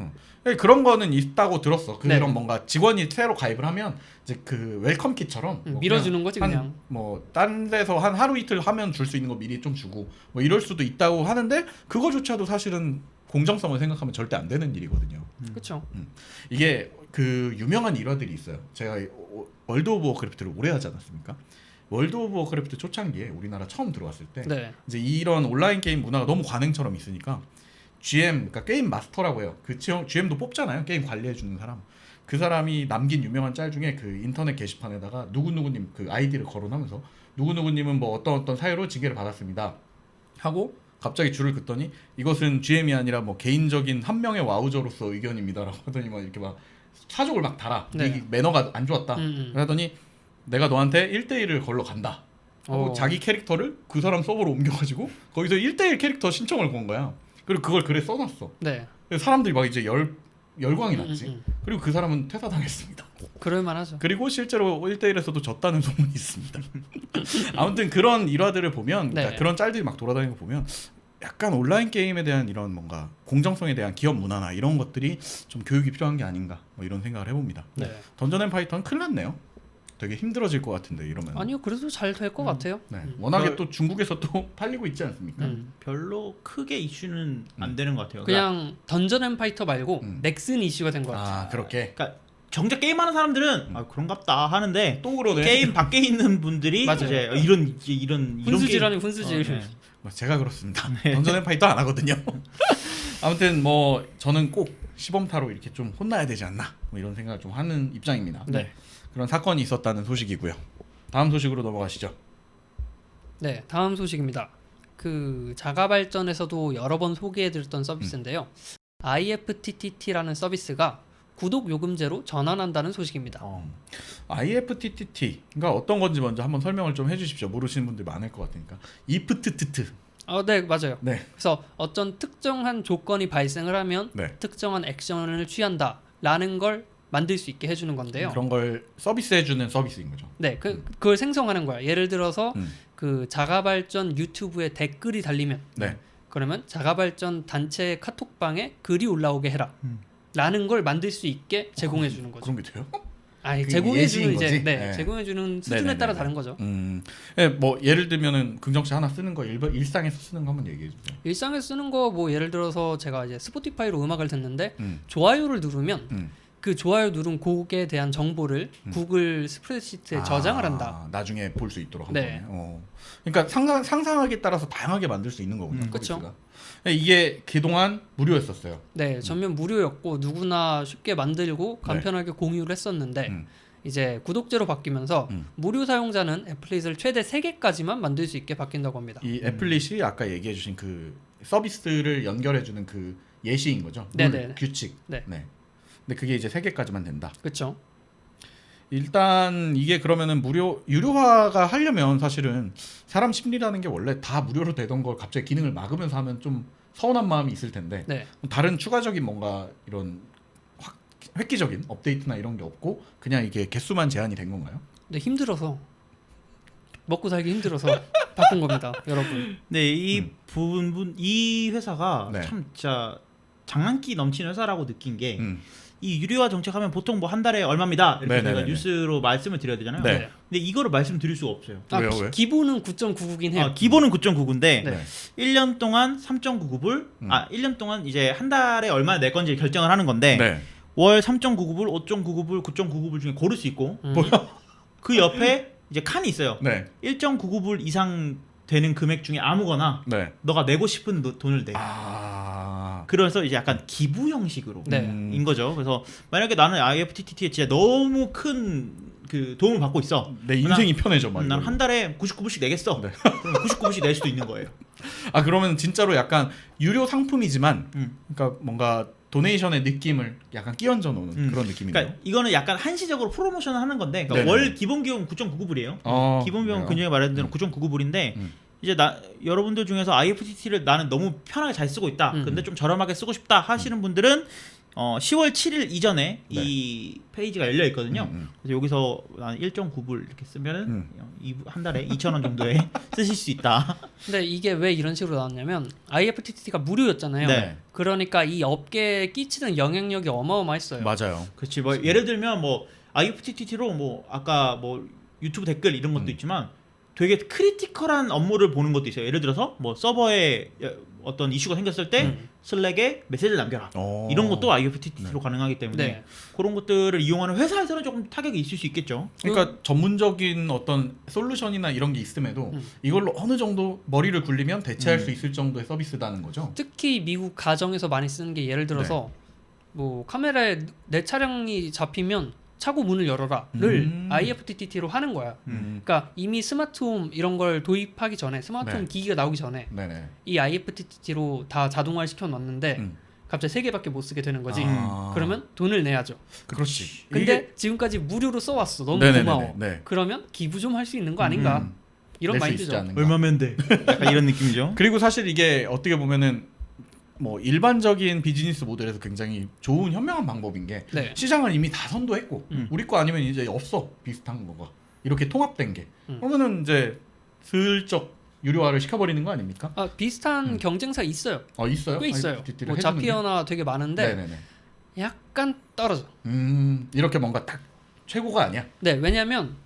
그런 거는 있다고 들었어. 그런 네. 뭔가 직원이 새로 가입을 하면 이제 그 웰컴 kit처럼 뭐 밀어주는 거지 그냥. 뭐딴 데서 한 하루 이틀 하면 줄 수 있는 거 미리 좀 주고 뭐 이럴 수도 있다고 하는데 그거조차도 사실은 공정성을 생각하면 절대 안 되는 일이거든요. 그렇죠. 이게 그 유명한 일화들이 있어요. 제가 월드 오브 워크래프트를 오래 하지 않았습니까? 월드 오브 워크래프트 초창기에 우리나라 처음 들어왔을 때 네. 이제 이런 온라인 게임 문화가 너무 관행처럼 있으니까 GM, 그러니까 게임 마스터라고 해요. 그 GM도 뽑잖아요. 게임 관리해 주는 사람. 그 사람이 남긴 유명한 짤 중에 그 인터넷 게시판에다가 누구누구님 그 아이디를 거론하면서 누구누구님은 뭐 어떤 사유로 징계를 받았습니다 하고 갑자기 줄을 긋더니 이것은 GM이 아니라 뭐 개인적인 한 명의 와우저로서 의견입니다라고 하더니 막 이렇게 막 사족을 막 달아. 네. 이 매너가 안 좋았다. 그러더니 내가 너한테 1대1을 걸러 간다. 하고 자기 캐릭터를 그 사람 서버로 옮겨가지고 거기서 1대1 캐릭터 신청을 건 거야. 그리고 그걸 글에 써놨어. 네. 그래서 사람들이 막 이제 열광이 났지. 그리고 그 사람은 퇴사당했습니다. 그럴만하죠. 그리고 실제로 1대1에서도 졌다는 소문이 있습니다. 아무튼 그런 일화들을 보면 그러니까 네. 그런 짤들이 막 돌아다니는 거 보면 약간 온라인 게임에 대한 이런 뭔가 공정성에 대한 기업 문화나 이런 것들이 좀 교육이 필요한 게 아닌가 뭐 이런 생각을 해봅니다. 네. 던전 앤 파이터는 큰일 났네요. 되게 힘들어질 것 같은데 이러면. 아니요, 그래도 잘 될 것 같아요. 네. 워낙에 또 중국에서 또 팔리고 있지 않습니까? 별로 크게 이슈는 안 되는 것 같아요. 그냥 던전 앤 파이터 말고 넥슨 이슈가 된 것 같아요. 아 그렇게. 그러니까 정작 게임하는 사람들은 아 그런갑다 하는데 또 그러네. 게임 밖에 있는 분들이 맞아요. 이제 이런 훈수질 게임- 아니 훈수질. 네. 뭐 제가 그렇습니다. 던전 앤 파이터 안 하거든요. 아무튼 뭐 저는 꼭 시범타로 이렇게 좀 혼나야 되지 않나 뭐 이런 생각을 좀 하는 입장입니다. 네. 그런 사건이 있었다는 소식이고요. 다음 소식으로 넘어가시죠. 네, 다음 소식입니다. 그 자가 발전에서도 여러 번 소개해드렸던 서비스인데요. IFTTT라는 서비스가 구독 요금제로 전환한다는 소식입니다. IFTTT가 어떤 건지 먼저 한번 설명을 좀 해주십시오. 모르시는 분들 많을 것 같으니까. IFTTT. 네, 맞아요. 네. 그래서 어떤 특정한 조건이 발생을 하면 네. 특정한 액션을 취한다라는 걸 만들 수 있게 해주는 건데요. 그런 걸 서비스해주는 서비스인 거죠. 네, 그걸 생성하는 거야. 예를 들어서 음. 그 자가 발전 유튜브에 댓글이 달리면 네. 그러면 자가 발전 단체 카톡방에 글이 올라오게 해라. 라는 걸 만들 수 있게 제공해 주는 거죠. 그런 게 돼요? 아니, 그게 제공해 주는 예시인 이제 거지? 네, 네. 제공해 주는 수준에 네네네네. 따라 다른 거죠. 네, 뭐 예를 들면은 긍정시 하나 쓰는 거 일상에서 쓰는 거 한번 얘기해 주세요. 일상에서 쓰는 거 뭐 예를 들어서 제가 이제 스포티파이로 음악을 듣는데 음. 좋아요를 누르면 음. 그 좋아요 누른 곡에 대한 정보를 구글 스프레드시트에 저장을 한다. 나중에 볼 수 있도록 한 네. 거네. 그러니까 상상하기에 따라서 다양하게 만들 수 있는 거군요. 그쵸. 서비스가. 이게 그동안 무료였었어요. 네, 전면 무료였고 누구나 쉽게 만들고 간편하게 공유를 했었는데 음. 이제 구독제로 바뀌면서 무료 사용자는 애플릿을 최대 3개까지만 만들 수 있게 바뀐다고 합니다. 이 애플릿이 아까 얘기해 주신 그 서비스를 연결해 주는 그 예시인 거죠. 네네. 룰, 규칙. 네. 근데 그게 이제 3개까지만 된다. 그렇죠. 일단 이게 그러면은 유료화가 하려면 사실은 사람 심리라는 게 원래 다 무료로 되던 걸 갑자기 기능을 막으면서 하면 좀 서운한 마음이 있을 텐데 네. 다른 추가적인 뭔가 이런 획기적인 업데이트나 이런 게 없고 그냥 이게 개수만 제한이 된 건가요? 근데 힘들어서 먹고 살기 힘들어서 바꾼 겁니다, 여러분. 네, 이 회사가 네. 참 진짜 장난기 넘치는 회사라고 느낀 게 이 음. 유료화 정책하면 보통 뭐 한 달에 얼마입니다 이렇게 네네네네. 저희가 뉴스로 말씀을 드려야 되잖아요. 네. 근데 이거를 말씀드릴 수가 없어요. 아, 왜요, 왜? 기본은 9.99긴 해요. 기본은 9.99인데 네. 1년 동안 3.99불 1년 동안 이제 한 달에 얼마나 낼 건지 결정을 하는 건데 네. 월 3.99불, 5.99불, 9.99불 중에 고를 수 있고 그 옆에 이제 칸이 있어요. 네. 1.99불 이상 되는 금액 중에 아무거나 네. 너가 내고 싶은 돈을 내. 그래서 이제 약간 기부 형식으로 네. 인 거죠. 그래서 만약에 나는 IFTTT에 진짜 너무 큰 그 도움을 받고 있어. 내 인생이 편해져 막. 난 한 달에 99불씩 내겠어. 네. 그럼 99불씩 낼 수도 있는 거예요. 아 그러면 진짜로 약간 유료 상품이지만 그러니까 뭔가 도네이션의 느낌을 약간 끼얹어 놓는 그런 느낌이네요. 그러니까 이거는 약간 한시적으로 프로모션을 하는 건데 그러니까 네네. 월 기본 비용 9.99불이에요. 기본 비용 그래요? 그전에 말했던 대로 9.99불인데 이제 여러분들 중에서 IFTT를 나는 너무 편하게 잘 쓰고 있다. 근데 좀 저렴하게 쓰고 싶다 하시는 분들은 10월 7일 이전에 네. 이 페이지가 열려 있거든요. 그래서 여기서 한 1.9불 이렇게 쓰면은 한 달에 2,000원 정도에 쓰실 수 있다. 근데 이게 왜 이런 식으로 나왔냐면 IFTT가 무료였잖아요. 네. 그러니까 이 업계에 끼치는 영향력이 어마어마했어요. 맞아요. 그렇지. 뭐 예를 들면 뭐 IFTT로 뭐 아까 뭐 유튜브 댓글 이런 것도 있지만 되게 크리티컬한 업무를 보는 것도 있어요. 예를 들어서 뭐 서버에 어떤 이슈가 생겼을 때 슬랙에 메시지를 남겨라. 이런 것도 IFTT로 가능하기 때문에 네. 그런 것들을 이용하는 회사에서는 조금 타격이 있을 수 있겠죠. 그러니까 전문적인 어떤 솔루션이나 이런 게 있음에도 이걸로 어느 정도 머리를 굴리면 대체할 수 있을 정도의 서비스다는 거죠. 특히 미국 가정에서 많이 쓰는 게 예를 들어서 뭐 카메라에 내 차량이 잡히면 차고 문을 열어라를 IFTT로 하는 거야. 그러니까 이미 스마트홈 이런 걸 도입하기 전에 스마트홈 네. 기기가 나오기 전에 네네. 이 IFTT로 다 자동화를 시켜놨는데 갑자기 3개밖에 못 쓰게 되는 거지. 그러면 돈을 내야죠. 그렇지. 근데 지금까지 무료로 써왔어. 너무 네네네네. 고마워. 네. 그러면 기부 좀 할 수 있는 거 아닌가? 이런 낼수 있지 마인드죠. 않은가. 얼마면 돼? 약간 이런 느낌이죠. 그리고 사실 이게 어떻게 보면은 뭐 일반적인 비즈니스 모델에서 굉장히 좋은 현명한 방법인 게 네. 시장을 이미 다 선도했고 우리 거 아니면 이제 없어 비슷한 거가 이렇게 통합된 게 그러면은 이제 슬쩍 유료화를 시켜버리는 거 아닙니까? 아, 비슷한 경쟁사 있어요. 있어요? 꽤 있어요. IFTT를 뭐 해주는 게? 자피어나 되게 많은데 네네네. 약간 떨어져. 이렇게 뭔가 딱 최고가 아니야. 네, 왜냐면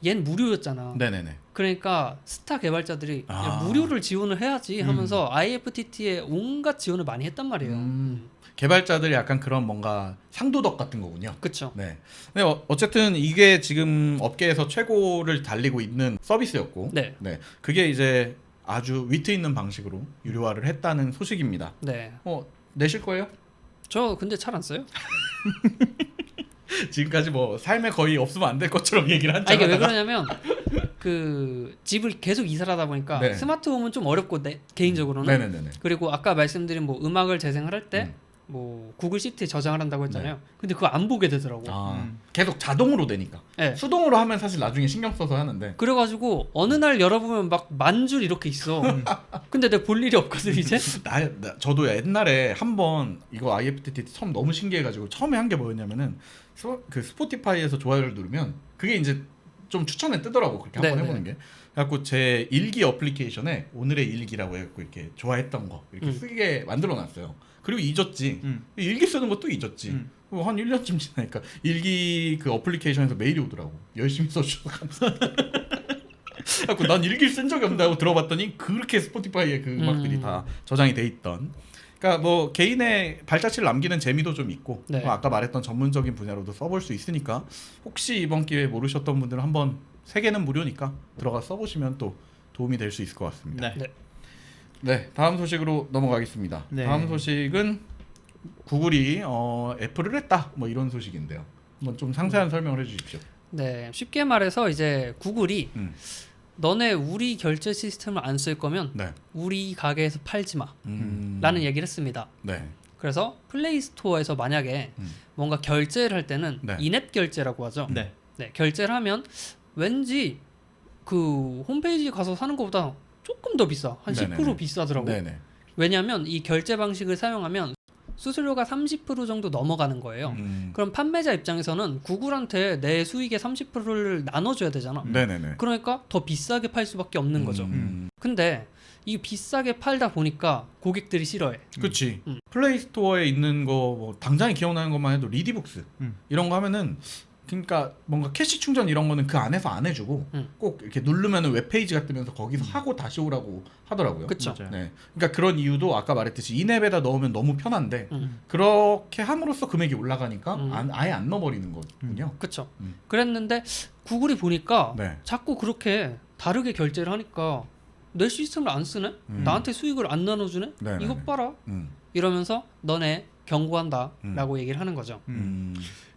얜 무료였잖아. 네네네. 그러니까 스타 개발자들이 아. 야, 무료를 지원을 해야지 하면서 IFTT에 온갖 지원을 많이 했단 말이에요. 개발자들이 약간 그런 뭔가 상도덕 같은 거군요. 그렇죠. 네. 근데 어쨌든 이게 지금 업계에서 최고를 달리고 있는 서비스였고, 네. 그게 이제 아주 위트 있는 방식으로 유료화를 했다는 소식입니다. 네. 내실 거예요? 저 근데 잘 안 써요. 지금까지 뭐 삶에 거의 없으면 안 될 것처럼 얘기를 아 한잖아. 이게 왜 그러냐면 그 집을 계속 이사를 하다 보니까 네. 스마트홈은 좀 어렵고 개인적으로는 네네네. 그리고 아까 말씀드린 뭐 음악을 재생할 때 뭐 구글 시트에 저장을 한다고 했잖아요. 근데 그거 안 보게 되더라고. 계속 자동으로 되니까. 네. 수동으로 하면 사실 나중에 신경 써서 하는데. 그래가지고 어느 날 열어보면 막 만 줄 이렇게 있어. 근데 내가 볼 일이 없거든 이제. 저도 옛날에 한번 이거 IFTT 처음 너무 신기해가지고 처음에 한 게 뭐였냐면은 그 스포티파이에서 좋아요를 누르면 그게 이제 좀 추천에 뜨더라고. 그렇게 한번 네네. 해보는 게. 그래갖고 제 일기 어플리케이션에 오늘의 일기라고 해갖고 이렇게 좋아했던 거 이렇게 쓰게 만들어놨어요. 그리고 잊었지. 일기 쓰는 것도 잊었지. 한 1년쯤 지나니까 일기 그 어플리케이션에서 메일이 오더라고. 열심히 써주셔서 감사합니다. 그래갖고 난 일기를 쓴 적이 없다고 들어봤더니 그렇게 스포티파이에 그 음악들이 다 저장이 돼 있던. 그러니까 뭐 개인의 발자취를 남기는 재미도 좀 있고 네. 뭐 아까 말했던 전문적인 분야로도 써볼 수 있으니까 혹시 이번 기회에 모르셨던 분들은 한번 3개는 무료니까 들어가 써보시면 또 도움이 될 수 있을 것 같습니다. 네. 네, 다음 소식으로 넘어가겠습니다. 네. 다음 소식은 구글이 애플을 했다 뭐 이런 소식인데요. 한번 좀 상세한 설명을 해주십시오. 네, 쉽게 말해서 이제 구글이 너네 우리 결제 시스템을 안 쓸 거면 네. 우리 가게에서 팔지 마 라는 얘기를 했습니다. 네. 그래서 플레이 스토어에서 만약에 뭔가 결제를 할 때는 네. 인앱 결제라고 하죠. 네. 네, 결제를 하면 왠지 그 홈페이지 가서 사는 것보다 조금 더 비싸. 한 10% 네네네. 비싸더라고. 네네. 왜냐하면 이 결제 방식을 사용하면 수수료가 30% 정도 넘어가는 거예요. 그럼 판매자 입장에서는 구글한테 내 수익의 30%를 나눠줘야 되잖아. 네네네. 그러니까 더 비싸게 팔 수밖에 없는 거죠. 근데 이 비싸게 팔다 보니까 고객들이 싫어해. 그렇지. 플레이 스토어에 있는 거 뭐 당장에 기억나는 것만 해도 리디북스 이런 거 하면은 그러니까 뭔가 캐시 충전 이런 거는 그 안에서 안 해주고 꼭 이렇게 누르면은 웹페이지가 뜨면서 거기서 하고 다시 오라고 하더라고요. 그쵸. 맞아요. 네. 그러니까 그런 이유도 아까 말했듯이 인앱에다 넣으면 너무 편한데 그렇게 함으로써 금액이 올라가니까 아예 안 넣어버리는 거군요. 그쵸. 그랬는데 구글이 보니까 네. 자꾸 그렇게 다르게 결제를 하니까 내 시스템을 안 쓰네? 나한테 수익을 안 나눠주네? 네네네. 이것 봐라. 음. 이러면서 너네 경고한다라고 얘기를 하는 거죠.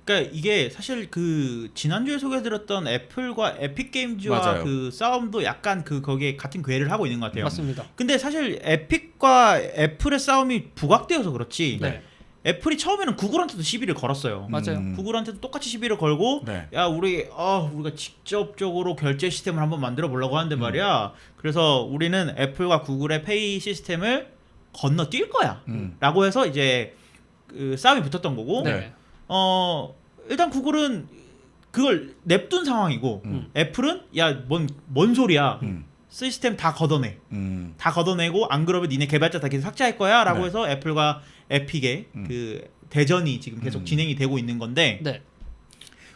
그러니까 이게 사실 그 지난주에 소개해드렸던 애플과 에픽 게임즈와 맞아요. 그 싸움도 약간 그 거기에 같은 궤를 하고 있는 것 같아요. 맞습니다. 근데 사실 에픽과 애플의 싸움이 부각되어서 그렇지. 네. 애플이 처음에는 구글한테도 시비를 걸었어요. 맞아요. 구글한테도 똑같이 시비를 걸고 네. 야 우리가 직접적으로 결제 시스템을 한번 만들어 보려고 하는데 말이야. 그래서 우리는 애플과 구글의 페이 시스템을 건너뛸 거야. 라고 해서 이제 그 싸움이 붙었던 거고 네. 일단 구글은 그걸 냅둔 상황이고 애플은 야 뭔 소리야. 시스템 다 걷어내. 다 걷어내고 안 그러면 니네 개발자 다 계속 삭제할 거야 라고 네. 해서 애플과 에픽의 그 대전이 지금 계속 진행이 되고 있는 건데 네.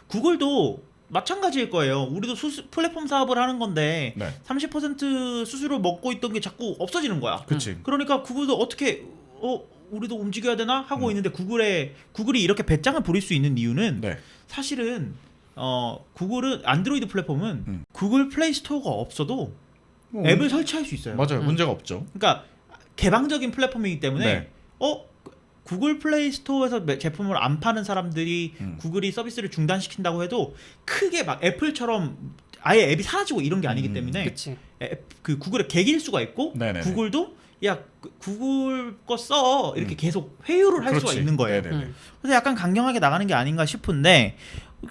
구글도 마찬가지일 거예요. 우리도 플랫폼 사업을 하는 건데 네. 30% 수수료 먹고 있던 게 자꾸 없어지는 거야. 그치. 그러니까 구글도 어떻게 우리도 움직여야 되나 하고 있는데 구글이 이렇게 배짱을 부릴 수 있는 이유는 네. 사실은 구글은 안드로이드 플랫폼은 구글 플레이 스토어가 없어도 앱을 설치할 수 있어요. 맞아요. 문제가 없죠. 그러니까 개방적인 플랫폼이기 때문에 네. 구글 플레이 스토어에서 제품을 안 파는 사람들이 구글이 서비스를 중단시킨다고 해도 크게 막 애플처럼 아예 앱이 사라지고 이런 게 아니기 때문에 그치. 그 구글에 개길 수가 있고 네네네. 구글도 야 구글 거 써 이렇게 계속 회유를 할 수가 그렇지. 있는 거예요. 네네네. 그래서 약간 강경하게 나가는 게 아닌가 싶은데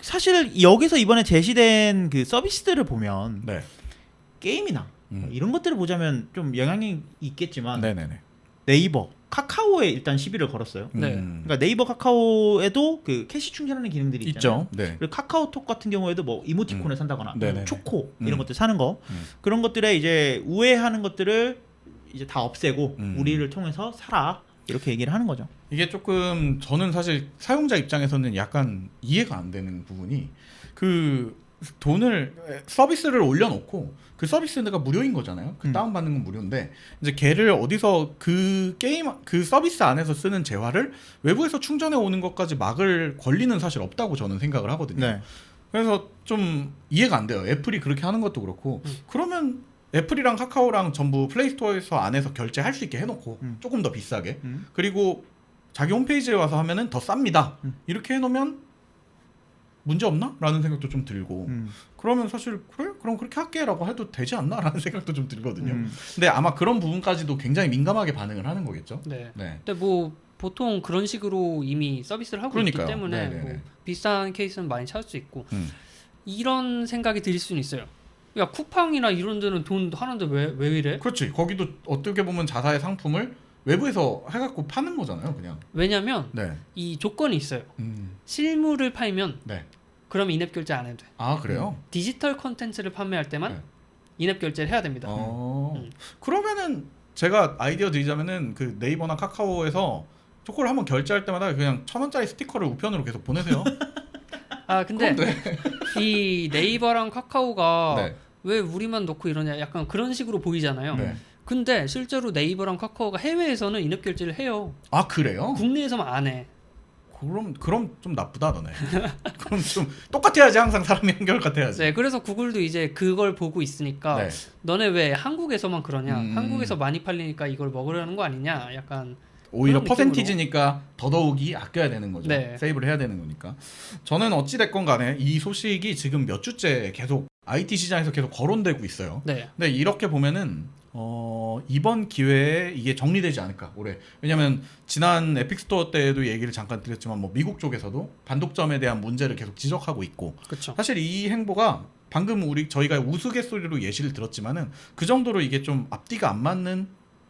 사실 여기서 이번에 제시된 그 서비스들을 보면 네. 게임이나 이런 것들을 보자면 좀 영향이 있겠지만 네네네. 네이버, 카카오에 일단 시비를 걸었어요. 네. 그러니까 네이버, 카카오에도 그 캐시 충전하는 기능들이 있잖아요. 있죠. 네. 그리고 카카오톡 같은 경우에도 뭐 이모티콘을 산다거나 네네네. 초코 이런 것들 사는 거 음. 그런 것들에 이제 우회하는 것들을 이제 다 없애고 우리를 통해서 사라 이렇게 얘기를 하는 거죠. 이게 조금 저는 사실 사용자 입장에서는 약간 이해가 안 되는 부분이 그 돈을 서비스를 올려놓고 그 서비스가 무료인 거잖아요. 그 다운받는 건 무료인데 이제 걔를 어디서 그 게임 그 서비스 안에서 쓰는 재화를 외부에서 충전해 오는 것까지 막을 권리는 사실 없다고 저는 생각을 하거든요. 네. 그래서 좀 이해가 안 돼요. 애플이 그렇게 하는 것도 그렇고 그러면 애플이랑 카카오랑 전부 플레이스토어에서 안에서 결제할 수 있게 해놓고 조금 더 비싸게 그리고 자기 홈페이지에 와서 하면은 더 쌉니다. 이렇게 해놓으면 문제 없나? 라는 생각도 좀 들고 그러면 사실 그래? 그럼 그렇게 할게라고 해도 되지 않나? 라는 생각도 좀 들거든요. 근데 아마 그런 부분까지도 굉장히 민감하게 반응을 하는 거겠죠. 네. 네. 근데 뭐 보통 그런 식으로 이미 서비스를 하고 그러니까요. 있기 때문에 네네네. 뭐 비싼 케이스는 많이 찾을 수 있고 음. 이런 생각이 들 수는 있어요. 야 쿠팡이나 이런 데는 돈 하는데 왜 이래? 그렇지. 거기도 어떻게 보면 자사의 상품을 외부에서 해갖고 파는 거잖아요. 그냥. 왜냐면 네. 이 조건이 있어요. 실물을 팔면 네. 그러면 인앱 결제 안 해도 돼. 아 그래요? 디지털 콘텐츠를 판매할 때만 네. 인앱 결제를 해야 됩니다. 그러면은 제가 아이디어 드리자면은 그 네이버나 카카오에서 초코를 한번 결제할 때마다 그냥 1,000원짜리 스티커를 우편으로 계속 보내세요. 아 근데 이 네이버랑 카카오가 네. 왜 우리만 놓고 이러냐 약간 그런 식으로 보이잖아요. 네. 근데 실제로 네이버랑 카카오가 해외에서는 인앱 결제를 해요. 아 그래요? 국내에서만 안 해. 그럼 좀 나쁘다 너네. 그럼 좀 똑같아야지 항상 사람이 한결같아야지. 네, 그래서 구글도 이제 그걸 보고 있으니까 네. 너네 왜 한국에서만 그러냐? 음. 한국에서 많이 팔리니까 이걸 먹으려는 거 아니냐? 약간 오히려 그런 퍼센티지니까 더더욱이 아껴야 되는 거죠. 네. 세이브를 해야 되는 거니까. 저는 어찌 됐건 간에 이 소식이 지금 몇 주째 계속 IT 시장에서 계속 거론되고 있어요. 네, 근데 이렇게 보면은 이번 기회에 이게 정리되지 않을까 올해. 왜냐면 지난 에픽 스토어 때도 얘기를 잠깐 드렸지만 뭐 미국 쪽에서도 반독점에 대한 문제를 계속 지적하고 있고 그렇죠. 사실 이 행보가 방금 저희가 우스갯소리로 예시를 들었지만은 그 정도로 이게 좀 앞뒤가 안 맞는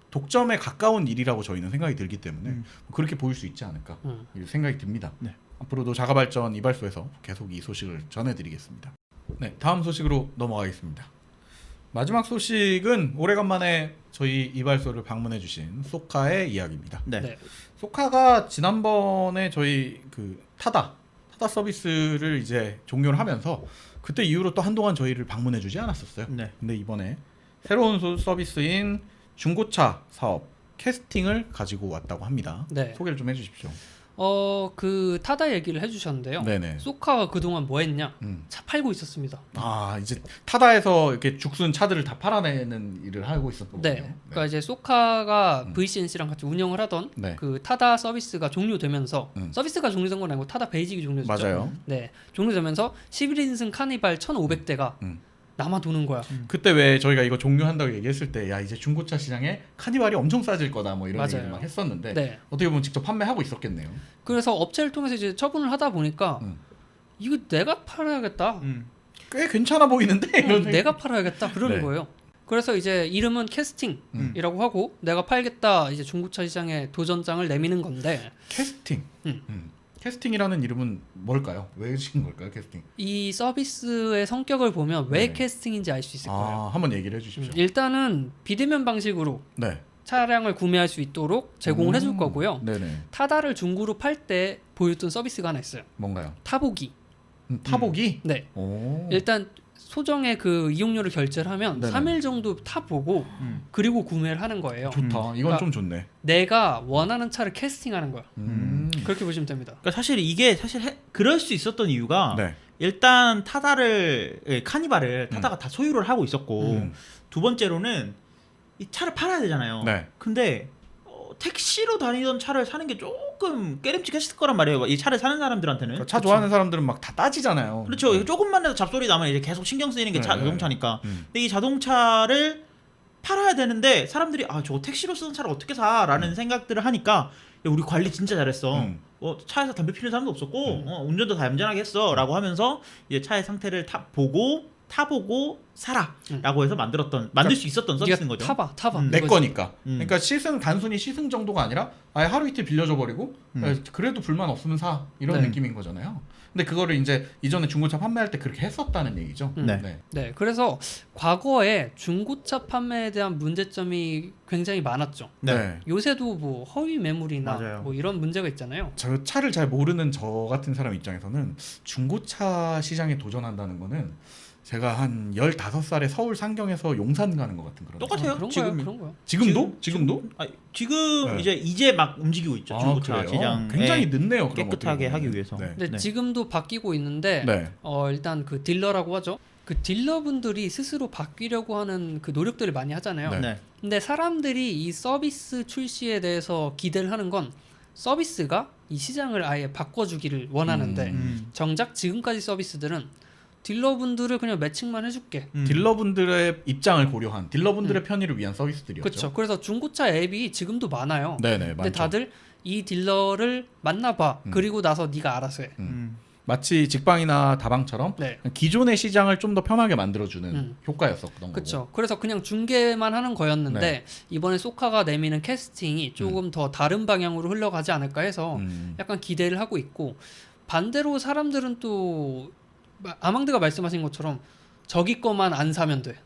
독점에 가까운 일이라고 저희는 생각이 들기 때문에 그렇게 보일 수 있지 않을까 이런 생각이 듭니다. 네. 앞으로도 자가발전 이발소에서 계속 이 소식을 전해드리겠습니다. 네, 다음 소식으로 넘어가겠습니다. 마지막 소식은 오래간만에 저희 이발소를 방문해주신 소카의 이야기입니다. 네. 네. 소카가 지난번에 저희 그 타다 서비스를 이제 종료를 하면서 그때 이후로 또 한동안 저희를 방문해주지 않았었어요. 네. 근데 이번에 새로운 서비스인 중고차 사업 캐스팅을 가지고 왔다고 합니다. 네. 소개를 좀 해주십시오. 그 타다 얘기를 해주셨는데요. 네네. 소카가 그동안 뭐 했냐? 음. 차 팔고 있었습니다. 아 이제 타다에서 이렇게 죽순 차들을 다 팔아내는 일을 하고 있었군요. 네. 그러니까 이제 소카가 음. VCNC랑 같이 운영을 하던 네. 그 타다 서비스가 종료되면서 서비스가 종료된 건 아니고 타다 베이직이 종료됐죠. 맞아요. 네. 종료되면서 11인승 카니발 1,500대가 남아 도는 거야. 그때 왜 저희가 이거 종료한다고 얘기했을 때 야 이제 중고차 시장에 카니발이 엄청 싸질 거다 뭐 이런 맞아요. 얘기를 막 했었는데 네. 어떻게 보면 직접 판매하고 있었겠네요. 그래서 업체를 통해서 이제 처분을 하다 보니까 이거 내가 팔아야겠다. 꽤 괜찮아 보이는데 이런 내가 팔아야겠다 그러는 네. 거예요. 그래서 이제 이름은 캐스팅이라고 하고 내가 팔겠다 이제 중고차 시장에 도전장을 내미는 건데 캐스팅. 캐스팅이라는 이름은 뭘까요? 왜 지은 걸까요? 캐스팅. 이 서비스의 성격을 보면 왜 네. 캐스팅인지 알 수 있을 거예요. 아 한번 얘기를 해주십시오. 일단은 비대면 방식으로 네. 차량을 구매할 수 있도록 제공을 해줄 거고요. 네네. 타다를 중고로 팔 때 보여줬던 서비스가 하나 있어요. 뭔가요? 타보기. 타보기. 네. 오. 일단 소정의 그 이용료를 결제를 하면 네네. 3일 정도 타보고 그리고 구매를 하는 거예요. 좋다. 이건 그러니까 좀 좋네. 내가 원하는 차를 캐스팅하는 거야. 그렇게 보시면 됩니다. 그러니까 사실 이게 그럴 수 있었던 이유가 네. 일단 카니발을 타다가 다 소유를 하고 있었고 두 번째로는 이 차를 팔아야 되잖아요. 네. 근데 택시로 다니던 차를 사는 게 조금 깨름직했을 거란 말이에요. 이 차를 사는 사람들한테는. 그러니까 차 좋아하는 사람들은 막 다 따지잖아요. 그렇죠. 조금만 해도 잡소리 나면 이제 계속 신경 쓰이는 게 네, 자동차니까. 네. 근데 이 자동차를 팔아야 되는데 사람들이 저거 택시로 쓰는 차를 어떻게 사라는 생각들을 하니까 야, 우리 관리 진짜 잘했어. 차에서 담배 피우는 사람도 없었고 운전도 다 얌전하게 했어라고 하면서 이제 차의 상태를 타보고 사라라고 해서 만들 수 있었던 서비스인 거죠. 타봐. 내 이거지. 거니까. 그러니까 단순히 시승 정도가 아니라 아예 하루 이틀 빌려줘 버리고 그래도 불만 없으면 사 이런 네. 느낌인 거잖아요. 근데 그거를 이제 이전에 중고차 판매할 때 그렇게 했었다는 얘기죠. 네, 그래서 과거에 중고차 판매에 대한 문제점이 굉장히 많았죠. 네. 요새도 뭐 허위 매물이나 맞아요. 뭐 이런 문제가 있잖아요. 저 차를 잘 모르는 저 같은 사람 입장에서는 중고차 시장에 도전한다는 거는 제가 한 15살에 서울 상경에서 용산 가는 것 같은 그런. 똑같아요. 그런 지금 거야. 지금도? 지금도? 지금 네. 이제 막 움직이고 있죠. 중고차 그래요? 시장 굉장히 늦네요. 그럼 깨끗하게 어떻게 보면. 하기 위해서. 네. 근데 지금도 바뀌고 있는데 네. 일단 그 딜러라고 하죠. 그 딜러분들이 스스로 바뀌려고 하는 그 노력들을 많이 하잖아요. 네. 네. 근데 사람들이 이 서비스 출시에 대해서 기대를 하는 건 서비스가 이 시장을 아예 바꿔주기를 원하는데 정작 지금까지 서비스들은 딜러분들을 그냥 매칭만 해줄게. 딜러분들의 입장을 고려한 딜러분들의 편의를 위한 서비스들이었죠. 그렇죠. 그래서 중고차 앱이 지금도 많아요. 네네 근데 많죠. 다들 이 딜러를 만나봐. 그리고 나서 네가 알아서 해. 마치 직방이나 다방처럼 네. 기존의 시장을 좀 더 편하게 만들어주는 효과였었던 거고. 그렇죠. 그래서 그냥 중개만 하는 거였는데 네. 이번에 소카가 내미는 캐스팅이 조금 더 다른 방향으로 흘러가지 않을까 해서 약간 기대를 하고 있고 반대로 사람들은 또 아망드가 말씀하신 것처럼 저기 거만 안 사면 돼.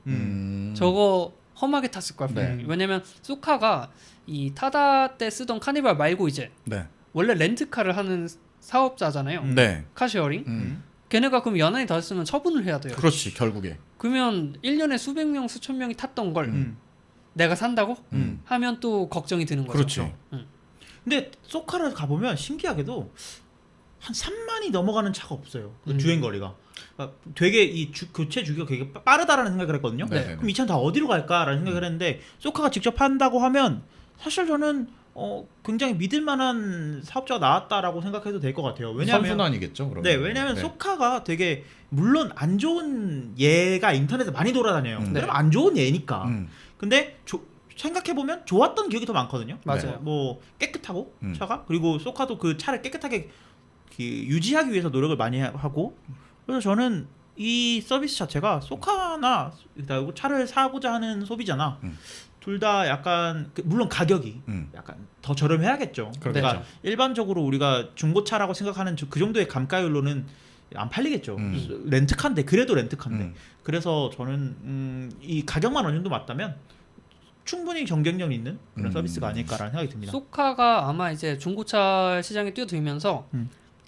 저거 험하게 탔을 거야. 분명히. 네. 왜냐면 소카가 이 타다 때 쓰던 카니발 말고 이제 네. 원래 렌트카를 하는 사업자잖아요. 네. 카쉐어링. 걔네가 그럼 연한이 닫았으면 처분을 해야 돼요. 그렇지 결국에. 그러면 1년에 수백 명, 수천 명이 탔던 걸 내가 산다고? 하면 또 걱정이 드는 거죠. 그렇죠. 근데 소카를 가보면 신기하게도 한 3만이 넘어가는 차가 없어요. 그 주행 거리가. 그러니까 되게 이 교체 주기가 되게 빠르다라는 생각을 했거든요. 네. 그럼 이 차는 다 어디로 갈까라는 생각을 했는데 소카가 직접 한다고 하면 사실 저는 굉장히 믿을 만한 사업자가 나왔다라고 생각해도 될 것 같아요. 왜냐하면 선순환이겠죠. 그러면. 네, 왜냐하면 소카가 되게 물론 안 좋은 예가 인터넷에 많이 돌아다녀요. 왜냐면 안 좋은 예니까. 근데 생각해보면 좋았던 기억이 더 많거든요. 맞아요. 뭐 깨끗하고 차가 그리고 소카도 그 차를 깨끗하게 유지하기 위해서 노력을 많이 하고 그래서 저는 이 서비스 자체가 소카나 차를 사고자 하는 소비자나 둘 다 약간 물론 가격이 약간 더 저렴해야겠죠. 그렇겠죠. 그러니까 일반적으로 우리가 중고차라고 생각하는 그 정도의 감가율로는 안 팔리겠죠. 렌트카인데 그래도 렌트카인데 그래서 저는 이 가격만 어느 정도 맞다면 충분히 경쟁력 있는 그런 서비스가 아닐까라는 생각이 듭니다. 소카가 아마 이제 중고차 시장에 뛰어들면서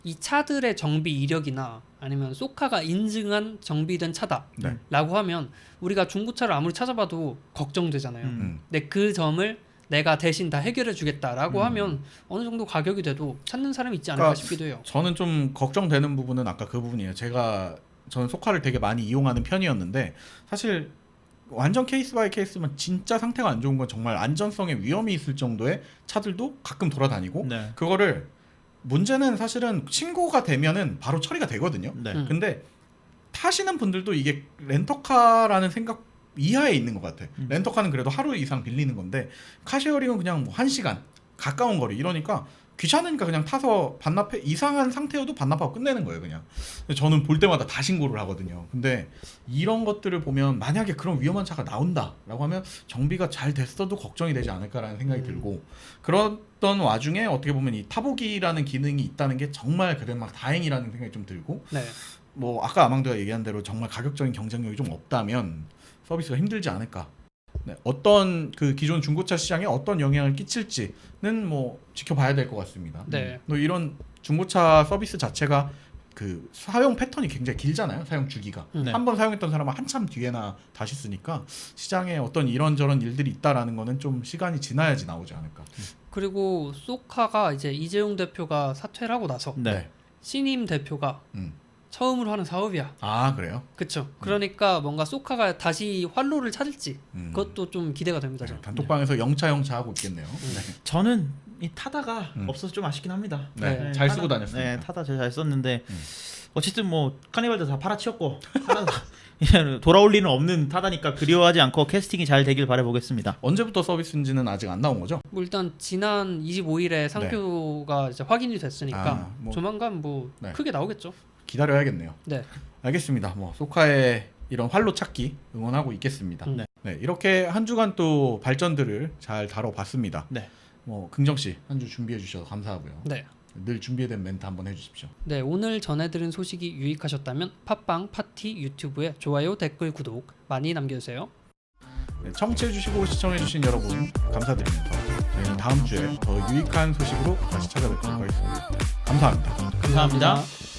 이 차들의 정비 이력이나 아니면 소카가 인증한 정비된 차다라고 하면 우리가 중고차를 아무리 찾아봐도 걱정되잖아요. 근데 그 점을 내가 대신 다 해결해 주겠다라고 하면 어느 정도 가격이 돼도 찾는 사람이 있지 않을까 그러니까 싶기도 해요. 저는 좀 걱정되는 부분은 아까 그 부분이에요. 저는 소카를 되게 많이 이용하는 편이었는데 사실 완전 케이스 바이 케이스만 진짜 상태가 안 좋은 건 정말 안전성에 위험이 있을 정도의 차들도 가끔 돌아다니고 네. 그거를 문제는 사실은 신고가 되면은 바로 처리가 되거든요. 네. 근데 타시는 분들도 이게 렌터카라는 생각 이하에 있는 것 같아. 렌터카는 그래도 하루 이상 빌리는 건데 카쉐어링은 그냥 뭐 1시간 가까운 거리 이러니까 귀찮으니까 그냥 타서 반납해 이상한 상태여도 반납하고 끝내는 거예요 그냥. 근데 저는 볼 때마다 다 신고를 하거든요. 근데 이런 것들을 보면 만약에 그런 위험한 차가 나온다라고 하면 정비가 잘 됐어도 걱정이 되지 않을까라는 생각이 들고 그랬던 와중에 어떻게 보면 이 타보기라는 기능이 있다는 게 정말 그래 막 다행이라는 생각이 좀 들고 네. 뭐 아까 아망드가 얘기한 대로 정말 가격적인 경쟁력이 좀 없다면 서비스가 힘들지 않을까. 네, 어떤 그 기존 중고차 시장에 어떤 영향을 끼칠지는 뭐 지켜봐야 될 것 같습니다. 네. 또 이런 중고차 서비스 자체가 그 사용 패턴이 굉장히 길잖아요. 사용 주기가 네. 한 번 사용했던 사람은 한참 뒤에나 다시 쓰니까 시장에 어떤 이런저런 일들이 있다라는 거는 좀 시간이 지나야지 나오지 않을까. 그리고 소카가 이제 이재용 대표가 사퇴를 하고 나서 네. 신임 대표가 음. 처음으로 하는 사업이야. 아 그래요? 그쵸. 그러니까 뭔가 소카가 다시 활로를 찾을지 그것도 좀 기대가 됩니다. 네, 저는. 단톡방에서 영차 하고 있겠네요. 네. 저는 이 타다가 없어서 좀 아쉽긴 합니다. 네, 잘 쓰고 다녔습니다. 네, 타다 잘 썼는데 어쨌든 뭐 카니발도 다 팔아치웠고 이제 돌아올 리는 없는 타다니까 그리워하지 않고 캐스팅이 잘 되길 바라보겠습니다. 언제부터 서비스인지는 아직 안 나온 거죠? 뭐 일단 지난 25일에 상표가 이제 확인이 됐으니까 아, 뭐. 조만간 뭐 네. 크게 나오겠죠. 기다려야겠네요. 네. 알겠습니다. 뭐 소카의 이런 활로 찾기 응원하고 있겠습니다. 네. 네, 이렇게 한 주간 또 발전들을 잘 다뤄봤습니다. 네. 뭐 긍정 씨 한 주 준비해 주셔서 감사하고요. 네. 늘 준비된 멘트 한번 해주십시오. 네, 오늘 전해드린 소식이 유익하셨다면 팟빵 파티 유튜브에 좋아요, 댓글, 구독 많이 남겨주세요. 네, 청취해주시고 시청해주신 여러분 감사드리면서 저희는 다음 주에 더 유익한 소식으로 다시 찾아뵙도록 하겠습니다. 감사합니다. 감사합니다.